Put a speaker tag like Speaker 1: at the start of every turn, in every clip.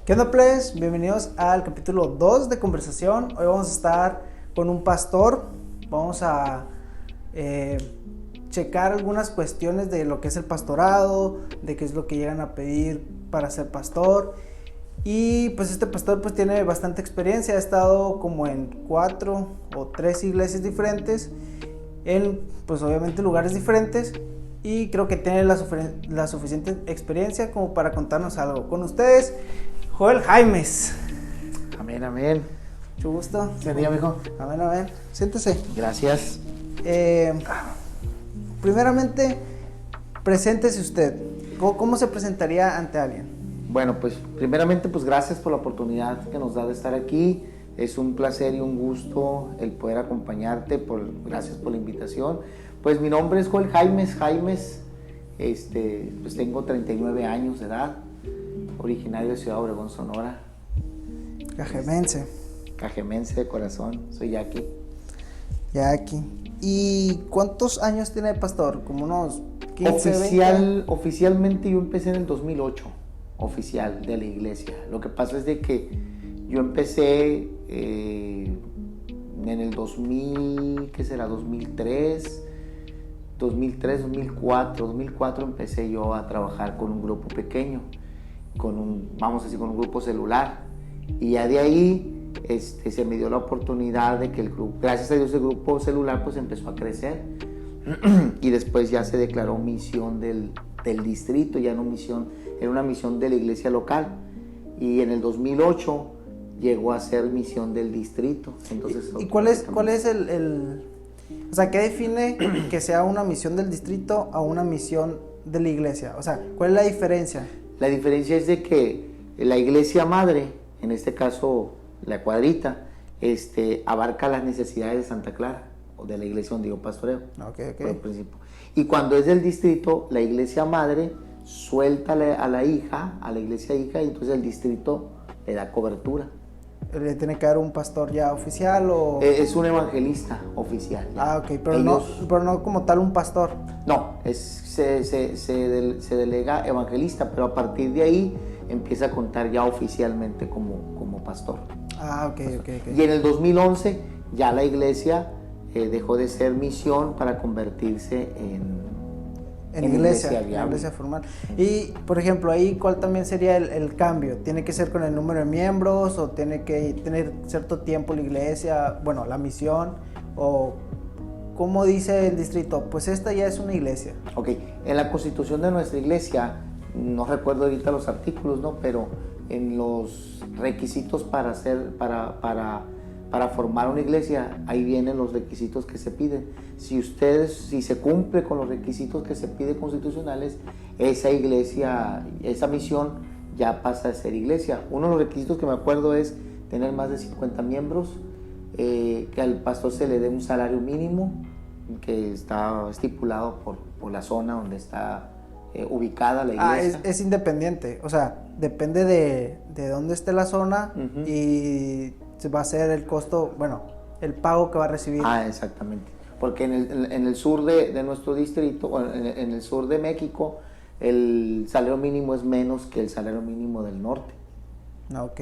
Speaker 1: ¿Qué onda, plebes? Bienvenidos al capítulo 2 de Conversación. Hoy vamos a estar con un pastor. Vamos a checar algunas cuestiones de lo que es el pastorado, de qué es lo que llegan a pedir para ser pastor. Y pues este pastor pues tiene bastante experiencia, ha estado como en 4 o 3 iglesias diferentes, en pues obviamente lugares diferentes, y creo que tiene la suficiente experiencia como para contarnos algo. Con ustedes, Joel Jaimes.
Speaker 2: Amén, amén.
Speaker 1: Mucho gusto.
Speaker 2: Bendiga, mijo.
Speaker 1: Amén, amén. Siéntese.
Speaker 2: Gracias.
Speaker 1: Primeramente, preséntese usted. ¿Cómo se presentaría ante alguien?
Speaker 2: Bueno, pues primeramente, pues gracias por la oportunidad que nos da de estar aquí. Es un placer y un gusto el poder acompañarte. Gracias por la invitación. Pues mi nombre es Joel Jaimes. Pues tengo 39 años de edad, originario de Ciudad Obregón, Sonora.
Speaker 1: Cajemense.
Speaker 2: Cajemense de corazón, soy Yaqui.
Speaker 1: Yaqui. ¿Y cuántos años tiene de pastor? ¿Como unos 15, 20?
Speaker 2: Oficialmente yo empecé en el 2008, oficial de la iglesia. Lo que pasa es de que yo empecé en el 2000, ¿qué será? 2003, 2004 empecé yo a trabajar con un grupo pequeño, con un grupo celular, y ya de ahí se me dio la oportunidad de que el grupo, gracias a Dios, el grupo celular pues empezó a crecer y después ya se declaró misión del distrito, ya no misión, era una misión de la iglesia local, y en el 2008 llegó a ser misión del distrito. Entonces,
Speaker 1: ¿Y cuál es o sea, qué define que sea una misión del distrito a una misión de la iglesia? O sea, ¿cuál es la diferencia?
Speaker 2: La diferencia es de que la iglesia madre, en este caso la cuadrita, abarca las necesidades de Santa Clara, o de la iglesia donde yo pastoreo.
Speaker 1: Okay.
Speaker 2: Por principio. Y cuando es del distrito, la iglesia madre suelta a la iglesia hija, y entonces el distrito le da cobertura.
Speaker 1: ¿Le tiene que dar un pastor ya oficial o...?
Speaker 2: Es un evangelista oficial. Ya.
Speaker 1: Ok, pero no como tal un pastor.
Speaker 2: No, se delega evangelista, pero a partir de ahí empieza a contar ya oficialmente como pastor.
Speaker 1: Ok.
Speaker 2: Y en el 2011 ya la iglesia dejó de ser misión para convertirse en iglesia
Speaker 1: formal. Y, por ejemplo, ahí, ¿cuál también sería el cambio? ¿Tiene que ser con el número de miembros o tiene que tener cierto tiempo la iglesia, bueno, la misión? ¿O cómo dice el distrito? Pues esta ya es una iglesia.
Speaker 2: Ok, en la constitución de nuestra iglesia, no recuerdo ahorita los artículos, ¿no? Pero en los requisitos para formar una iglesia, ahí vienen los requisitos que se piden. Si se cumple con los requisitos que se piden constitucionales, esa iglesia, esa misión ya pasa a ser iglesia. Uno de los requisitos que me acuerdo es tener más de 50 miembros, que al pastor se le dé un salario mínimo que está estipulado por la zona donde está ubicada la iglesia.
Speaker 1: Es independiente, o sea, depende de dónde esté la zona. Uh-huh. Y se va a hacer el costo, bueno, el pago que va a recibir.
Speaker 2: Exactamente. Porque en el sur de nuestro distrito, en el sur de México, el salario mínimo es menos que el salario mínimo del norte.
Speaker 1: Ok.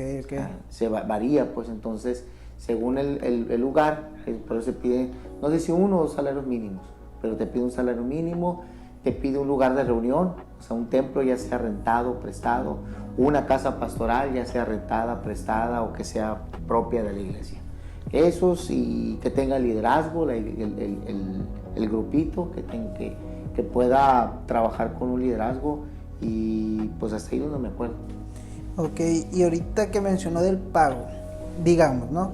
Speaker 2: Se varía, pues, entonces, según el lugar, por eso se pide, no sé si 1 o 2 salarios mínimos, pero te pide un salario mínimo, te pide un lugar de reunión, o sea, un templo ya sea rentado, prestado, una casa pastoral ya sea rentada, prestada o que sea propia de la iglesia. Esos, y que tenga liderazgo, el grupito, que pueda trabajar con un liderazgo, y pues hasta ahí donde me acuerdo.
Speaker 1: Ok, y ahorita que mencionó del pago, digamos, ¿no?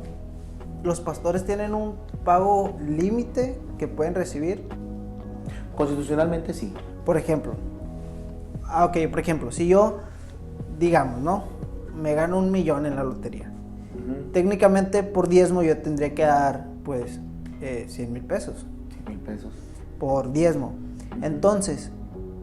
Speaker 1: ¿Los pastores tienen un pago límite que pueden recibir?
Speaker 2: Constitucionalmente sí.
Speaker 1: Por ejemplo, si yo, digamos, ¿no? Me gano 1 millón en la lotería. Uh-huh. Técnicamente por diezmo yo tendría que dar, pues, 100,000 pesos.
Speaker 2: 100,000 pesos.
Speaker 1: Por diezmo. Uh-huh. Entonces,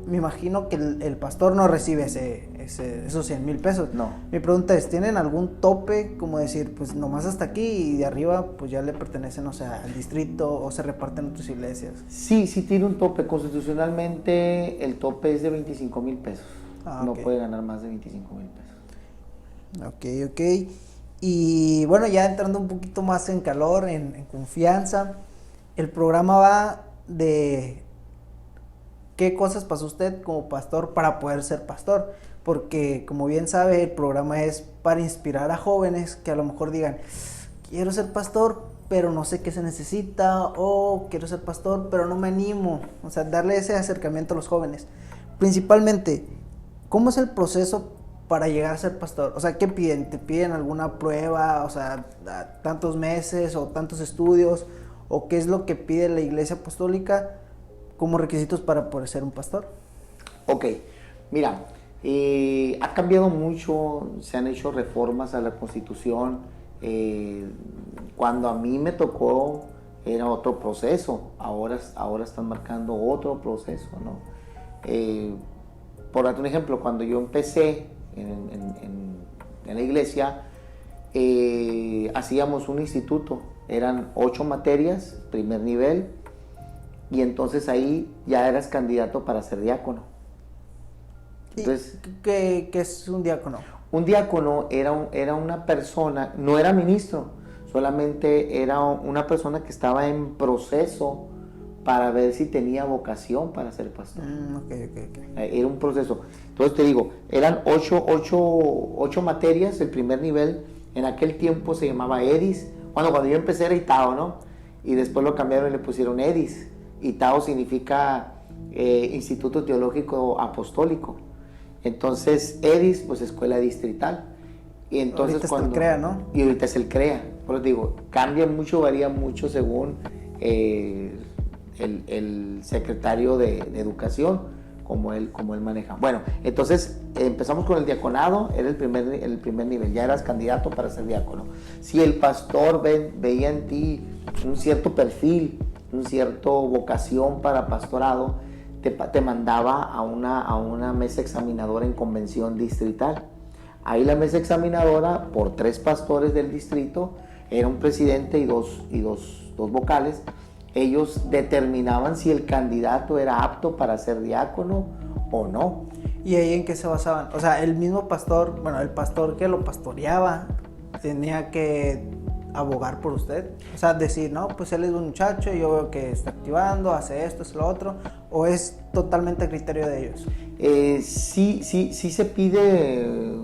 Speaker 1: me imagino que el pastor no recibe esos 100,000 pesos.
Speaker 2: No.
Speaker 1: Mi pregunta es, ¿tienen algún tope? Como decir, pues nomás hasta aquí y de arriba pues ya le pertenecen, o sea, al distrito, o se reparten otras iglesias.
Speaker 2: Sí tiene un tope. Constitucionalmente el tope es de 25,000 pesos. No puede ganar más de 25,000 pesos.
Speaker 1: Ok. Y bueno, ya entrando un poquito más en calor, en confianza, el programa va de qué cosas pasó usted como pastor para poder ser pastor. Porque como bien sabe, el programa es para inspirar a jóvenes que a lo mejor digan, quiero ser pastor, pero no sé qué se necesita, o quiero ser pastor, pero no me animo. O sea, darle ese acercamiento a los jóvenes. Principalmente, ¿cómo es el proceso para llegar a ser pastor? O sea, ¿qué piden? ¿Te piden alguna prueba? O sea, tantos meses o tantos estudios, o qué es lo que pide la Iglesia Apostólica como requisitos para poder ser un pastor.
Speaker 2: Ok, mira, ha cambiado mucho, se han hecho reformas a la Constitución. Cuando a mí me tocó era otro proceso, ahora están marcando otro proceso, ¿no? Por darte un ejemplo, cuando yo empecé en la iglesia, hacíamos un instituto, eran 8 materias, primer nivel, y entonces ahí ya eras candidato para ser diácono.
Speaker 1: Entonces, ¿Qué es un diácono?
Speaker 2: Un diácono era una persona, no era ministro, solamente era una persona que estaba en proceso para ver si tenía vocación para ser pastor.
Speaker 1: Okay.
Speaker 2: Era un proceso. Entonces te digo, eran 8 materias, el primer nivel, en aquel tiempo se llamaba EDIS. Bueno, cuando yo empecé era ITAO, ¿no? Y después lo cambiaron y le pusieron EDIS. ITAO significa Instituto Teológico Apostólico. Entonces, EDIS, pues Escuela Distrital. Y entonces
Speaker 1: ahorita es el CREA, ¿no?
Speaker 2: Y ahorita es el CREA. Por eso digo, cambia mucho, varía mucho según el secretario de Educación, como él maneja. Bueno, entonces empezamos con el diaconado, era el primer nivel, ya eras candidato para ser diácono. Si el pastor veía en ti un cierto perfil, un cierto vocación para pastorado, te mandaba a una mesa examinadora en convención distrital. Ahí la mesa examinadora, por 3 pastores del distrito, era un presidente y dos vocales. Ellos determinaban si el candidato era apto para ser diácono o no.
Speaker 1: ¿Y ahí en qué se basaban? O sea, el mismo pastor, bueno, el pastor que lo pastoreaba, tenía que abogar por usted. O sea, decir, no, pues él es un muchacho, yo veo que está activando, hace esto, es lo otro. ¿O es totalmente a criterio de ellos?
Speaker 2: Sí se pide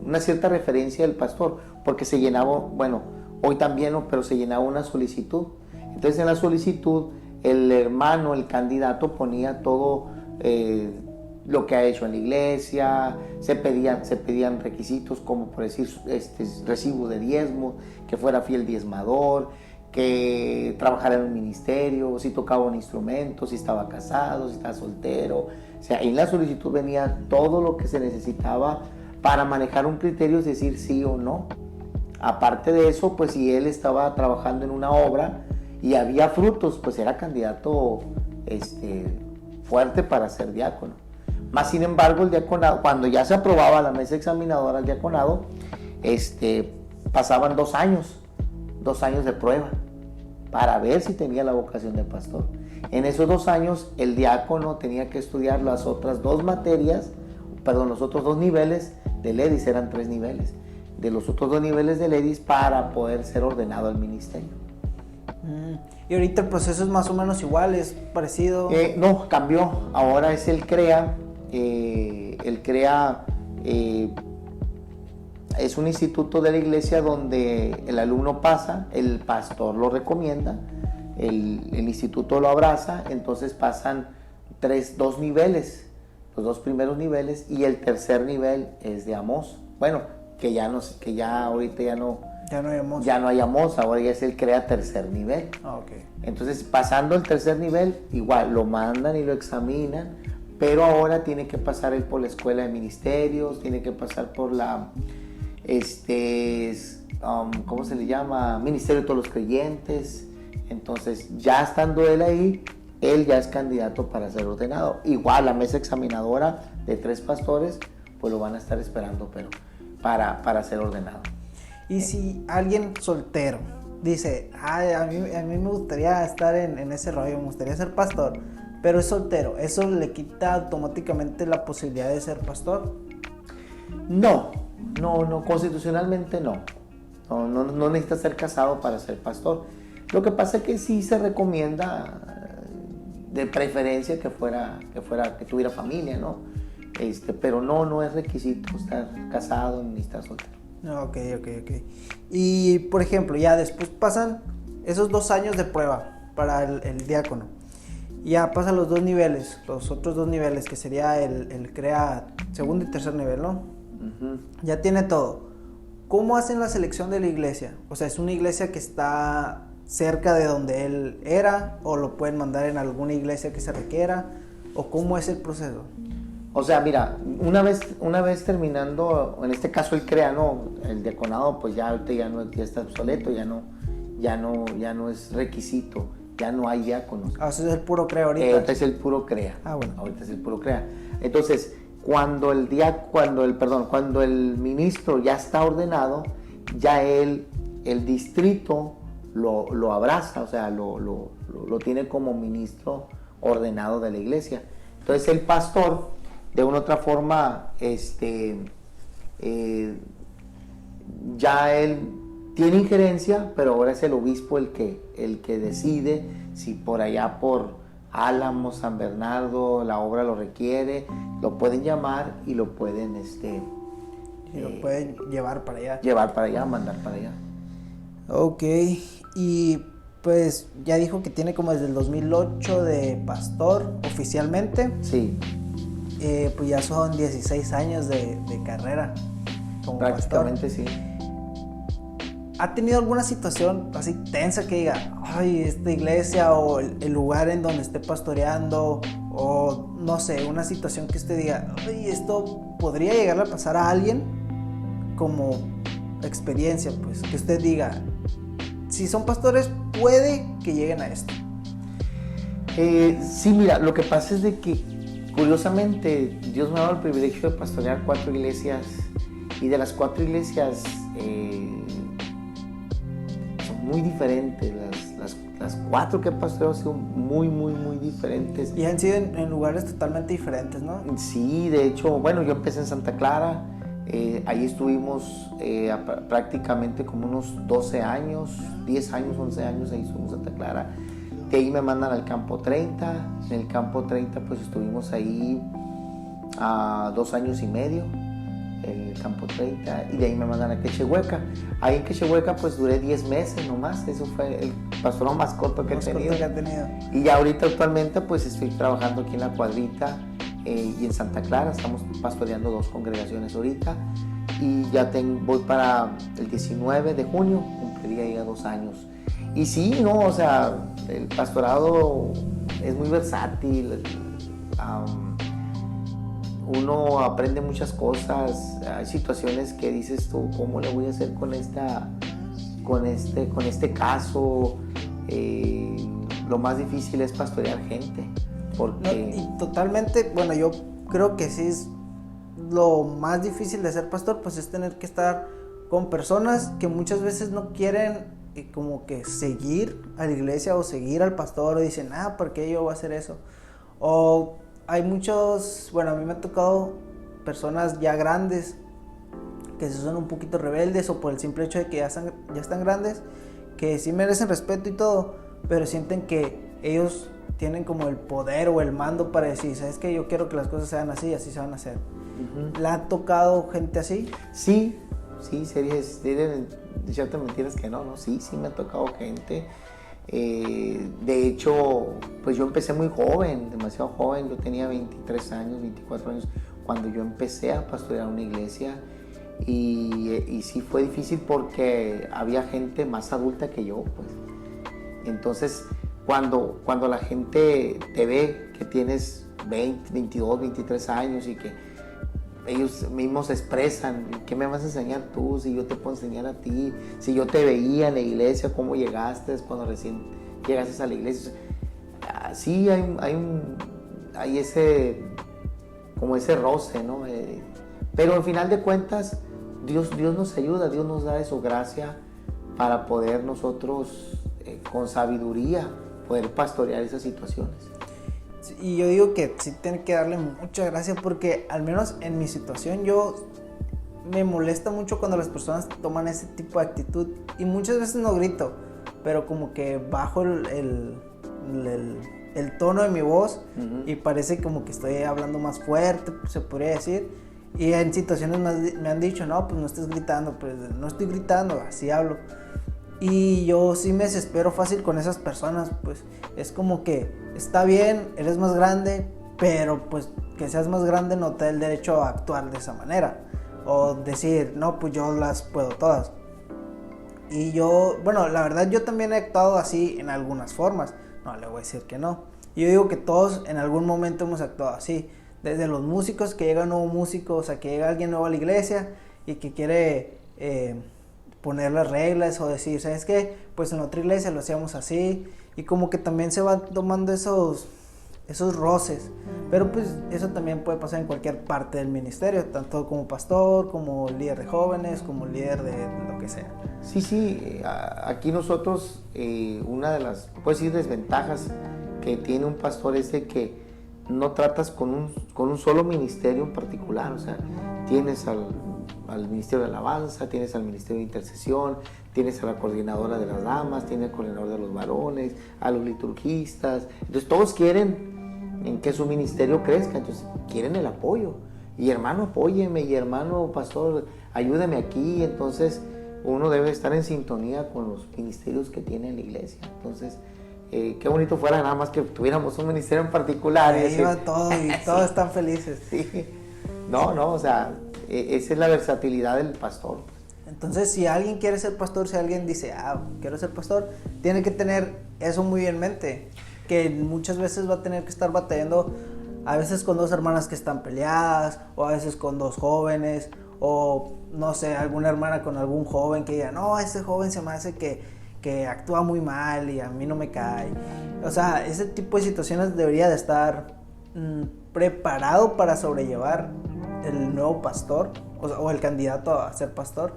Speaker 2: una cierta referencia del pastor, porque se llenaba, bueno, hoy también no, pero se llenaba una solicitud. Entonces en la solicitud el hermano, el candidato ponía todo lo que ha hecho en la iglesia, se pedían requisitos como por decir recibo de diezmo, que fuera fiel diezmador, que trabajara en un ministerio, si tocaba un instrumento, si estaba casado, si estaba soltero. O sea, en la solicitud venía todo lo que se necesitaba para manejar un criterio, es decir, sí o no. Aparte de eso, pues si él estaba trabajando en una obra y había frutos, pues era candidato fuerte para ser diácono. Más sin embargo, el diaconado, cuando ya se aprobaba la mesa examinadora al diaconado, pasaban 2 años de prueba para ver si tenía la vocación de pastor. En esos 2 años, el diácono tenía que estudiar las otras 2 materias, los otros 2 niveles del EDIS, eran 3 niveles, de los otros 2 niveles del EDIS para poder ser ordenado al ministerio.
Speaker 1: Y ahorita el proceso es más o menos igual, es parecido.
Speaker 2: No, cambió. Ahora es el CREA. El CREA es un instituto de la iglesia donde el alumno pasa, el pastor lo recomienda, el instituto lo abraza, entonces pasan 2 niveles, los 2 primeros niveles, y el tercer nivel es de Amos. Bueno, ahorita ya no hay Amos, ahora ya es el CREA tercer nivel.
Speaker 1: Okay.
Speaker 2: Entonces, pasando el tercer nivel, igual lo mandan y lo examinan, pero ahora tiene que pasar él por la escuela de ministerios, tiene que pasar por la, ¿cómo se le llama? Ministerio de todos los creyentes. Entonces, ya estando él ahí, él ya es candidato para ser ordenado. Igual la mesa examinadora de 3 pastores, pues lo van a estar esperando, pero para ser ordenado.
Speaker 1: Y si alguien soltero dice, a mí me gustaría estar en ese rollo, me gustaría ser pastor, pero es soltero, ¿eso le quita automáticamente la posibilidad de ser pastor?
Speaker 2: No, No, constitucionalmente no. No necesitas ser casado para ser pastor. Lo que pasa es que sí se recomienda de preferencia que tuviera familia, ¿no? Pero no es requisito estar casado ni estar soltero.
Speaker 1: Ok. Y, por ejemplo, ya después pasan esos 2 años de prueba para el diácono. Ya pasan los otros dos niveles, que sería el CREA segundo y tercer nivel, ¿no?
Speaker 2: Uh-huh.
Speaker 1: Ya tiene todo. ¿Cómo hacen la selección de la iglesia? O sea, ¿es una iglesia que está cerca de donde él era? ¿O lo pueden mandar en alguna iglesia que se requiera? ¿O cómo es el proceso?
Speaker 2: O sea, mira, una vez terminando, en este caso el CREA, ¿no? El diaconado, pues ya ahorita ya está obsoleto, ya no es requisito, ya no hay diáconos.
Speaker 1: Ah, eso es el puro CREA ahorita.
Speaker 2: Ahorita es el puro CREA.
Speaker 1: Ah, bueno.
Speaker 2: Ahorita es el puro CREA. Entonces, cuando el ministro ya está ordenado, ya el distrito lo abraza, o sea, lo tiene como ministro ordenado de la iglesia. Entonces el pastor, de una u otra forma, ya él tiene injerencia, pero ahora es el obispo el que decide si por allá por Álamo, San Bernardo, la obra lo requiere, lo pueden llamar y lo pueden
Speaker 1: y lo pueden llevar para allá.
Speaker 2: Mandar para allá.
Speaker 1: Ok, y pues ya dijo que tiene como desde el 2008 de pastor oficialmente.
Speaker 2: Sí.
Speaker 1: Pues ya son 16 años de carrera como
Speaker 2: Prácticamente
Speaker 1: pastor.
Speaker 2: Sí.
Speaker 1: ¿Ha tenido alguna situación así tensa que diga, ay, esta iglesia o el lugar en donde esté pastoreando, o no sé, una situación que usted diga, ay, esto podría llegar a pasar a alguien como experiencia, pues, que usted diga, si son pastores, puede que lleguen a esto?
Speaker 2: Sí, mira, lo que pasa es de que, curiosamente, Dios me ha dado el privilegio de pastorear 4 iglesias, y de las 4 iglesias son muy diferentes. Las 4 que he pastoreado han sido muy diferentes.
Speaker 1: Y han sido en lugares totalmente diferentes, ¿no?
Speaker 2: Sí, de hecho, bueno, yo empecé en Santa Clara. Ahí estuvimos prácticamente como unos 12 años, 10 años, 11 años, ahí estuvimos en Santa Clara. De ahí me mandan al campo 30. En el campo 30 pues estuvimos ahí 2 años y medio, en el campo 30, y de ahí me mandan a Quechehueca. Ahí en Quechehueca pues duré 10 meses nomás, eso fue el pastorado más corto que he tenido. Y ya ahorita actualmente pues estoy trabajando aquí en La Cuadrita y en Santa Clara. Estamos pastoreando 2 congregaciones ahorita, y ya voy para el 19 de junio, cumpliría ya 2 años. Y sí, no, o sea, el pastorado es muy versátil. Uno aprende muchas cosas. Hay situaciones que dices tú, ¿cómo le voy a hacer con este caso? Lo más difícil es pastorear gente, porque...
Speaker 1: No, y totalmente, bueno, yo creo que sí es lo más difícil de ser pastor, pues es tener que estar con personas que muchas veces no quieren como que seguir a la iglesia o seguir al pastor, o dicen, ¿por qué yo voy a hacer eso? O hay muchos, bueno, a mí me ha tocado personas ya grandes que son un poquito rebeldes, o por el simple hecho de que ya están grandes, que sí merecen respeto y todo, pero sienten que ellos tienen como el poder o el mando para decir, ¿sabes qué? Yo quiero que las cosas sean así, así se van a hacer. Uh-huh. ¿Le ha tocado gente así?
Speaker 2: Sí, sería echarte mentiras que no, sí me ha tocado gente. De hecho, pues yo empecé muy joven, demasiado joven. Yo tenía 23 años, 24 años cuando yo empecé a pastorear una iglesia, y sí fue difícil porque había gente más adulta que yo, pues. Entonces, cuando la gente te ve que tienes 20, 22, 23 años y que ellos mismos expresan, ¿qué me vas a enseñar tú si yo te puedo enseñar a ti? Si yo te veía en la iglesia, ¿cómo llegaste cuando recién llegaste a la iglesia? Sí, hay ese roce, ¿no? Pero al final de cuentas, Dios nos ayuda, Dios nos da de su gracia para poder nosotros, con sabiduría, poder pastorear esas situaciones.
Speaker 1: Y yo digo que sí tiene que darle muchas gracias, porque al menos en mi situación yo me molesta mucho cuando las personas toman ese tipo de actitud, y muchas veces no grito, pero como que bajo el tono de mi voz, y parece como que estoy hablando más fuerte, se podría decir. Y en situaciones me han dicho, no, pues no estés gritando. Pues no estoy gritando, así hablo. Y yo sí me desespero fácil con esas personas, pues es como que está bien, eres más grande, pero pues que seas más grande no te da el derecho a actuar de esa manera, o decir, no, pues yo las puedo todas. Y yo, bueno, la verdad yo también he actuado así en algunas formas, no le voy a decir que no. Yo digo que todos en algún momento hemos actuado así, desde los músicos, que llega un nuevo músico, o sea, que llega alguien nuevo a la iglesia y que quiere poner las reglas, o decir, ¿sabes qué? Pues en otra iglesia lo hacíamos así, y como que también se van tomando esos roces, pero pues eso también puede pasar en cualquier parte del ministerio, tanto como pastor, como líder de jóvenes, como líder de lo que sea.
Speaker 2: Sí, aquí nosotros, una de las, puedes decir, desventajas que tiene un pastor es de que no tratas con un solo ministerio en particular, o sea, tienes al ministerio de alabanza, tienes al ministerio de intercesión, tienes a la coordinadora de las damas, tienes al coordinador de los varones, a los liturgistas, entonces todos quieren en que su ministerio crezca, entonces quieren el apoyo, y hermano apóyeme, y hermano pastor ayúdeme aquí, entonces uno debe estar en sintonía con los ministerios que tiene la iglesia. Entonces qué bonito fuera nada más que tuviéramos un ministerio en particular.
Speaker 1: Ahí va todo y todos están felices.
Speaker 2: Sí. No, o sea, esa es la versatilidad del pastor.
Speaker 1: Entonces, si alguien quiere ser pastor, si alguien dice, quiero ser pastor, tiene que tener eso muy en mente, que muchas veces va a tener que estar batallando, a veces con dos hermanas que están peleadas, o a veces con dos jóvenes, o no sé, alguna hermana con algún joven que diga, no, ese joven se me hace que actúa muy mal y a mí no me cae. O sea, ese tipo de situaciones debería de estar preparado para sobrellevar el nuevo pastor, o el candidato a ser pastor.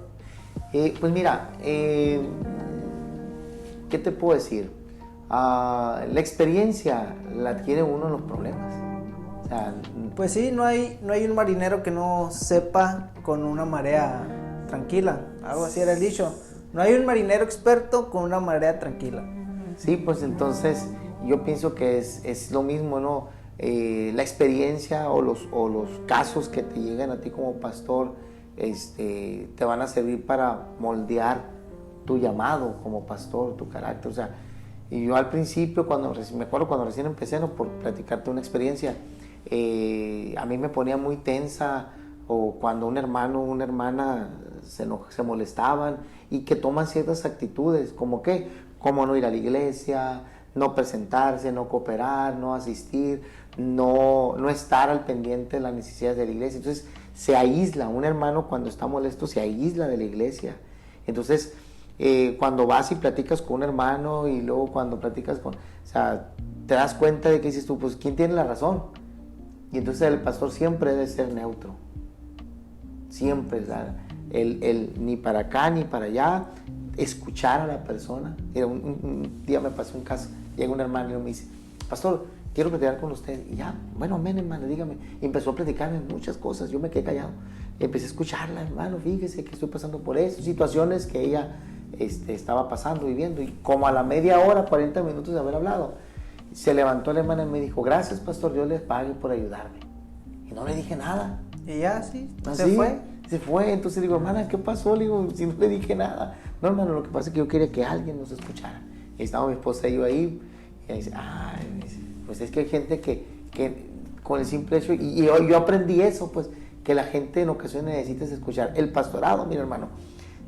Speaker 2: Pues mira, ¿qué te puedo decir? La experiencia la adquiere uno en los problemas. O sea,
Speaker 1: pues sí, no hay un marinero que no sepa con una marea tranquila, algo así era el dicho. No hay un marinero experto con una marea tranquila.
Speaker 2: Sí, pues entonces yo pienso que es lo mismo, ¿no? La experiencia o los casos que te llegan a ti como pastor te van a servir para moldear tu llamado como pastor, tu carácter. O sea, y yo al principio, me acuerdo cuando recién empecé, ¿no? Por platicarte una experiencia, a mí me ponía muy tensa, o cuando un hermano o una hermana se molestaban y que toman ciertas actitudes, como no ir a la iglesia, no presentarse, no cooperar, no asistir, no estar al pendiente de las necesidades de la iglesia. Entonces se aísla, un hermano cuando está molesto se aísla de la iglesia. Entonces cuando vas y platicas con un hermano, y luego cuando platicas o sea, te das cuenta de que dices tú, pues ¿quién tiene la razón? Y entonces el pastor siempre debe ser neutro, siempre, el ni para acá ni para allá, escuchar a la persona. Mira, un día me pasó un caso, llega un hermano y me dice, pastor, quiero platicar con usted. Y ya, bueno, amén, hermano, dígame. Y empezó a platicarme muchas cosas, yo me quedé callado. Y empecé a escucharla, hermano, fíjese que estoy pasando por eso, situaciones que ella estaba pasando, viviendo. Y como a la media hora, 40 minutos de haber hablado, se levantó la hermana y me dijo, gracias, pastor, Dios les pague por ayudarme. Y no le dije nada.
Speaker 1: Y ya, sí,
Speaker 2: ¿Así? Se fue. Entonces digo, hermana, ¿qué pasó? Le digo, si no le dije nada. No, hermano, lo que pasa es que yo quería que alguien nos escuchara. Y estaba mi esposa y yo ahí. Y ella dice, pues es que hay gente que con el simple hecho, y yo aprendí eso, pues, que la gente en ocasiones necesita escuchar. El pastorado, mira, hermano,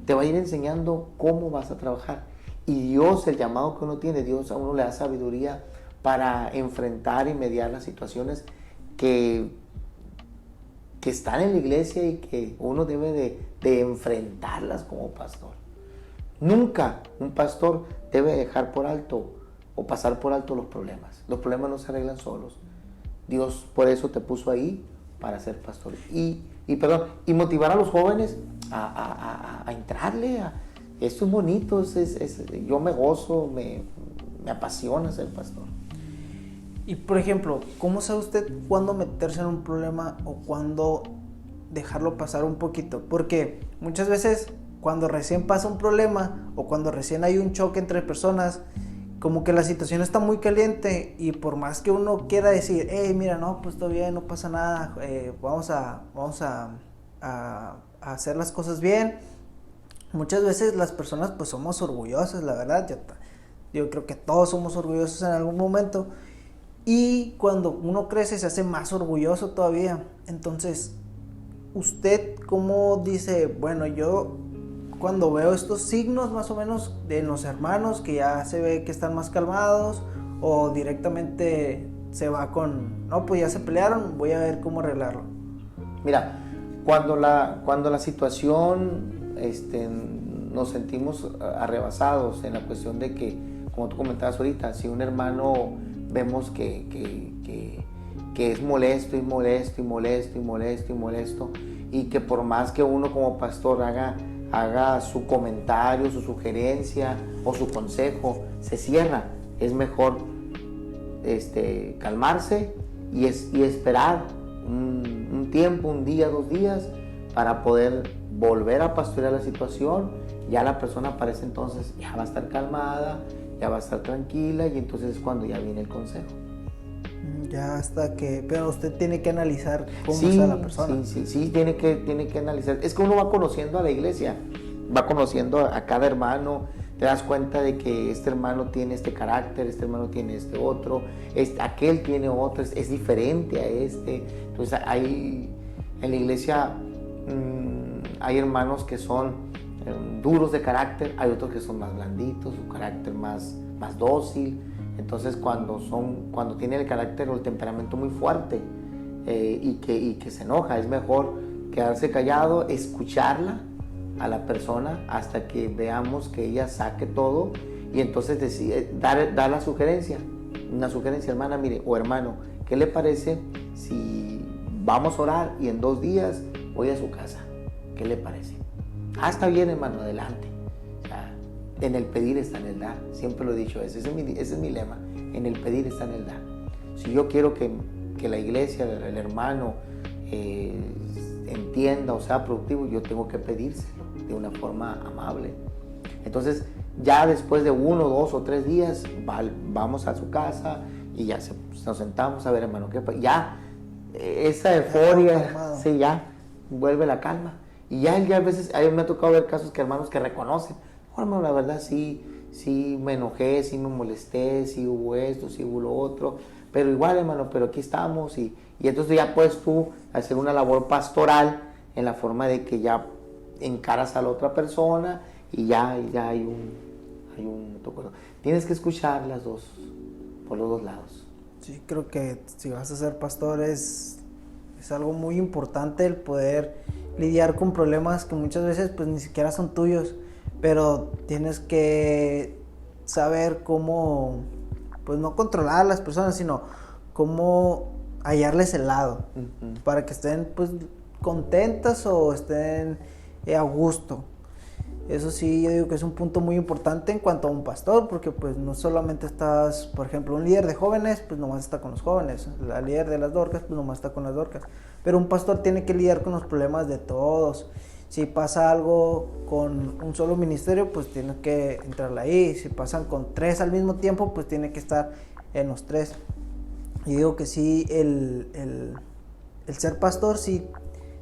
Speaker 2: te va a ir enseñando cómo vas a trabajar. Y Dios, el llamado que uno tiene, Dios a uno le da sabiduría para enfrentar y mediar las situaciones que están en la iglesia y que uno debe de enfrentarlas como pastor. Nunca un pastor debe dejar por alto o pasar por alto los problemas. Los problemas no se arreglan solos. Dios por eso te puso ahí para ser pastor. Y motivar a los jóvenes a entrarle. Esto es bonito, yo me gozo, me apasiona ser pastor.
Speaker 1: Y por ejemplo, ¿cómo sabe usted cuándo meterse en un problema o cuándo dejarlo pasar un poquito, porque muchas veces cuando recién pasa un problema o cuando recién hay un choque entre personas, como que la situación está muy caliente y por más que uno quiera decir, hey, mira, no, pues todo bien, no pasa nada, vamos a hacer las cosas bien. Muchas veces las personas pues somos orgullosas, la verdad, yo creo que todos somos orgullosos en algún momento, y cuando uno crece se hace más orgulloso todavía. Entonces, ¿usted cómo dice, bueno, yo cuando veo estos signos más o menos de los hermanos que ya se ve que están más calmados, o directamente se va con, no, pues ya se pelearon, voy a ver cómo arreglarlo?
Speaker 2: Mira, cuando la situación nos sentimos arrebasados en la cuestión de que, como tú comentabas ahorita, si un hermano vemos que es molesto y molesto y molesto y molesto y molesto, y que por más que uno como pastor haga su comentario, su sugerencia o su consejo, se cierra, es mejor calmarse y esperar un tiempo, un día, 2 días, para poder volver a pastorear la situación. Ya la persona para ese entonces ya va a estar calmada, ya va a estar tranquila, y entonces es cuando ya viene el consejo.
Speaker 1: Ya hasta que, pero usted tiene que analizar cómo está la persona.
Speaker 2: Sí, tiene que analizar. Es que uno va conociendo a la iglesia, va conociendo a cada hermano, te das cuenta de que este hermano tiene este carácter, este hermano tiene este otro, aquel tiene otro, es diferente a este. Entonces en la iglesia hay hermanos que son duros de carácter, hay otros que son más blanditos, su carácter más dócil. Entonces cuando tiene el carácter o el temperamento muy fuerte y que se enoja, es mejor quedarse callado, escucharla a la persona hasta que veamos que ella saque todo, y entonces dar la sugerencia, una sugerencia, hermana, mire, o hermano, ¿qué le parece si vamos a orar y en 2 días voy a su casa? ¿Qué le parece? Está bien, hermano, adelante. O sea, en el pedir está en el dar, siempre lo he dicho, ese es mi lema, en el pedir está en el dar. Si yo quiero que la iglesia, el hermano entienda o sea productivo, yo tengo que pedírselo de una forma amable. Entonces ya después de 1, 2 o 3 días vamos a su casa y ya nos sentamos a ver, hermano, ya esa euforia, sí, ya vuelve la calma. Y ya a veces, a mí me ha tocado ver casos que hermanos que reconocen, oh, hermano, la verdad sí me enojé, sí me molesté, sí hubo esto, sí hubo lo otro, pero igual, hermano, pero aquí estamos, y entonces ya puedes tú hacer una labor pastoral en la forma de que ya encaras a la otra persona y ya hay un toque. Tienes que escuchar las dos, por los 2 lados.
Speaker 1: Sí, creo que si vas a ser pastor es algo muy importante el poder lidiar con problemas que muchas veces pues ni siquiera son tuyos, pero tienes que saber cómo, pues no controlar a las personas, sino cómo hallarles el lado, para que estén pues contentas o estén a gusto. Eso sí, yo digo que es un punto muy importante en cuanto a un pastor, porque pues no solamente estás, por ejemplo, un líder de jóvenes, pues nomás está con los jóvenes, la líder de las dorcas, pues nomás está con las dorcas, pero un pastor tiene que lidiar con los problemas de todos. Si pasa algo con un solo ministerio, pues tiene que entrarle ahí. Si pasan con 3 al mismo tiempo, pues tiene que estar en los 3. Y digo que sí, el ser pastor sí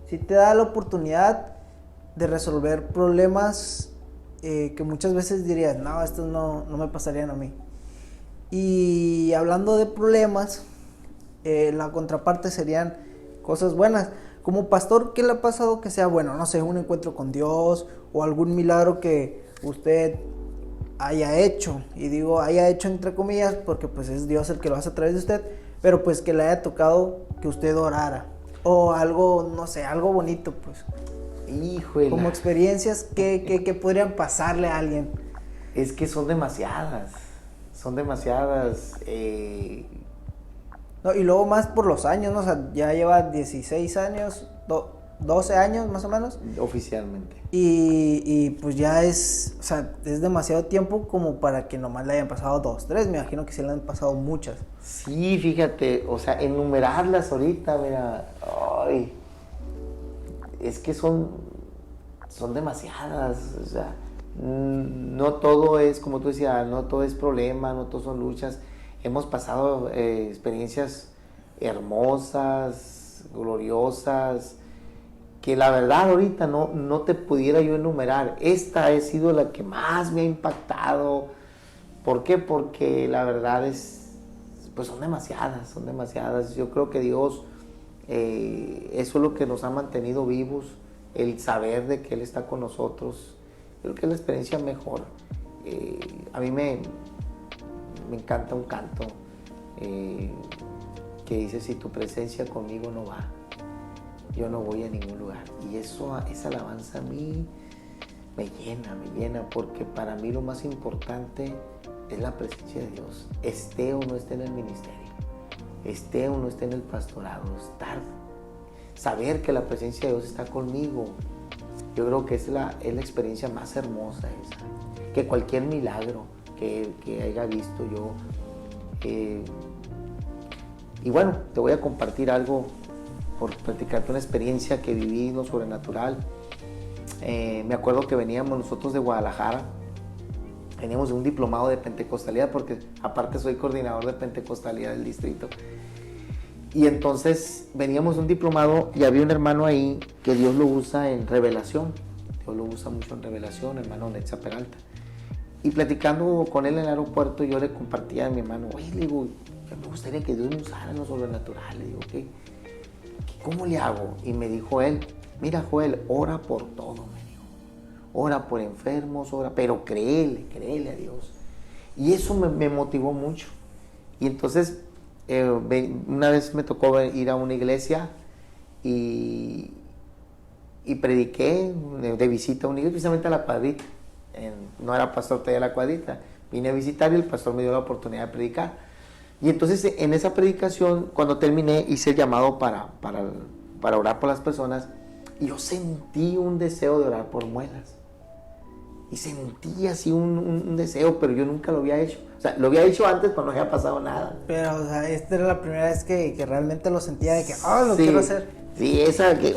Speaker 1: te da la oportunidad de resolver problemas que muchas veces dirías, no, estos no me pasarían a mí. Y hablando de problemas, la contraparte serían cosas buenas. Como pastor, ¿qué le ha pasado que sea bueno? No sé, un encuentro con Dios o algún milagro que usted haya hecho. Y digo haya hecho entre comillas porque pues es Dios el que lo hace a través de usted, pero pues que le haya tocado que usted orara. O algo, no sé, algo bonito pues.
Speaker 2: Híjole.
Speaker 1: Como experiencias que podrían pasarle a alguien.
Speaker 2: Es que son demasiadas.
Speaker 1: No, y luego más por los años, ¿no? O sea, ya lleva 16 años, 12 años más o menos.
Speaker 2: Oficialmente.
Speaker 1: Y pues ya es, o sea, es demasiado tiempo como para que nomás le hayan pasado 2, 3. Me imagino que sí le han pasado muchas.
Speaker 2: Sí, fíjate, o sea, enumerarlas ahorita, mira, ay. es que son demasiadas, o sea, no todo es, como tú decías, no todo es problema, no todo son luchas. Hemos pasado experiencias hermosas, gloriosas, que la verdad ahorita no te pudiera yo enumerar. Esta ha sido la que más me ha impactado. ¿Por qué? Porque la verdad pues son demasiadas. Yo creo que Dios, eso es lo que nos ha mantenido vivos, el saber de que Él está con nosotros. Creo que es la experiencia mejor. A mí me encanta un canto que dice: si tu presencia conmigo no va, yo no voy a ningún lugar. Y esa alabanza a mí me llena, porque para mí lo más importante es la presencia de Dios. Esté o no esté en el ministerio, esté o no esté en el pastorado, saber que la presencia de Dios está conmigo. Yo creo que es la experiencia más hermosa esa, que cualquier milagro que haya visto yo. Y bueno, te voy a compartir algo, por platicarte una experiencia que viví, lo sobrenatural. Me acuerdo que veníamos nosotros de Guadalajara, veníamos de un diplomado de pentecostalidad, porque aparte soy coordinador de pentecostalidad del distrito. Y entonces veníamos de un diplomado y había un hermano ahí que Dios lo usa en revelación. Dios lo usa mucho en revelación, hermano Nexa Peralta. Y platicando con él en el aeropuerto, yo le compartía a mi hermano: oye, le digo, yo me gustaría que Dios me usara en lo sobrenatural. Le digo: ¿cómo le hago? Y me dijo él: mira, Joel, ora por todo, me dijo. Ora por enfermos, pero créele a Dios. Y eso me motivó mucho. Y entonces, una vez me tocó ir a una iglesia y prediqué de visita a una iglesia, precisamente a La Cuadrita. No era pastor todavía La Cuadrita. Vine a visitar y el pastor me dio la oportunidad de predicar. Y entonces en esa predicación, cuando terminé, hice el llamado para orar por las personas, y yo sentí un deseo de orar por muelas. Y sentí así un deseo, pero yo nunca lo había hecho. O sea, lo había hecho antes, pero no había pasado nada.
Speaker 1: Pero, o sea, esta era la primera vez que realmente lo sentía, de que, lo quiero hacer.
Speaker 2: Sí, esa que,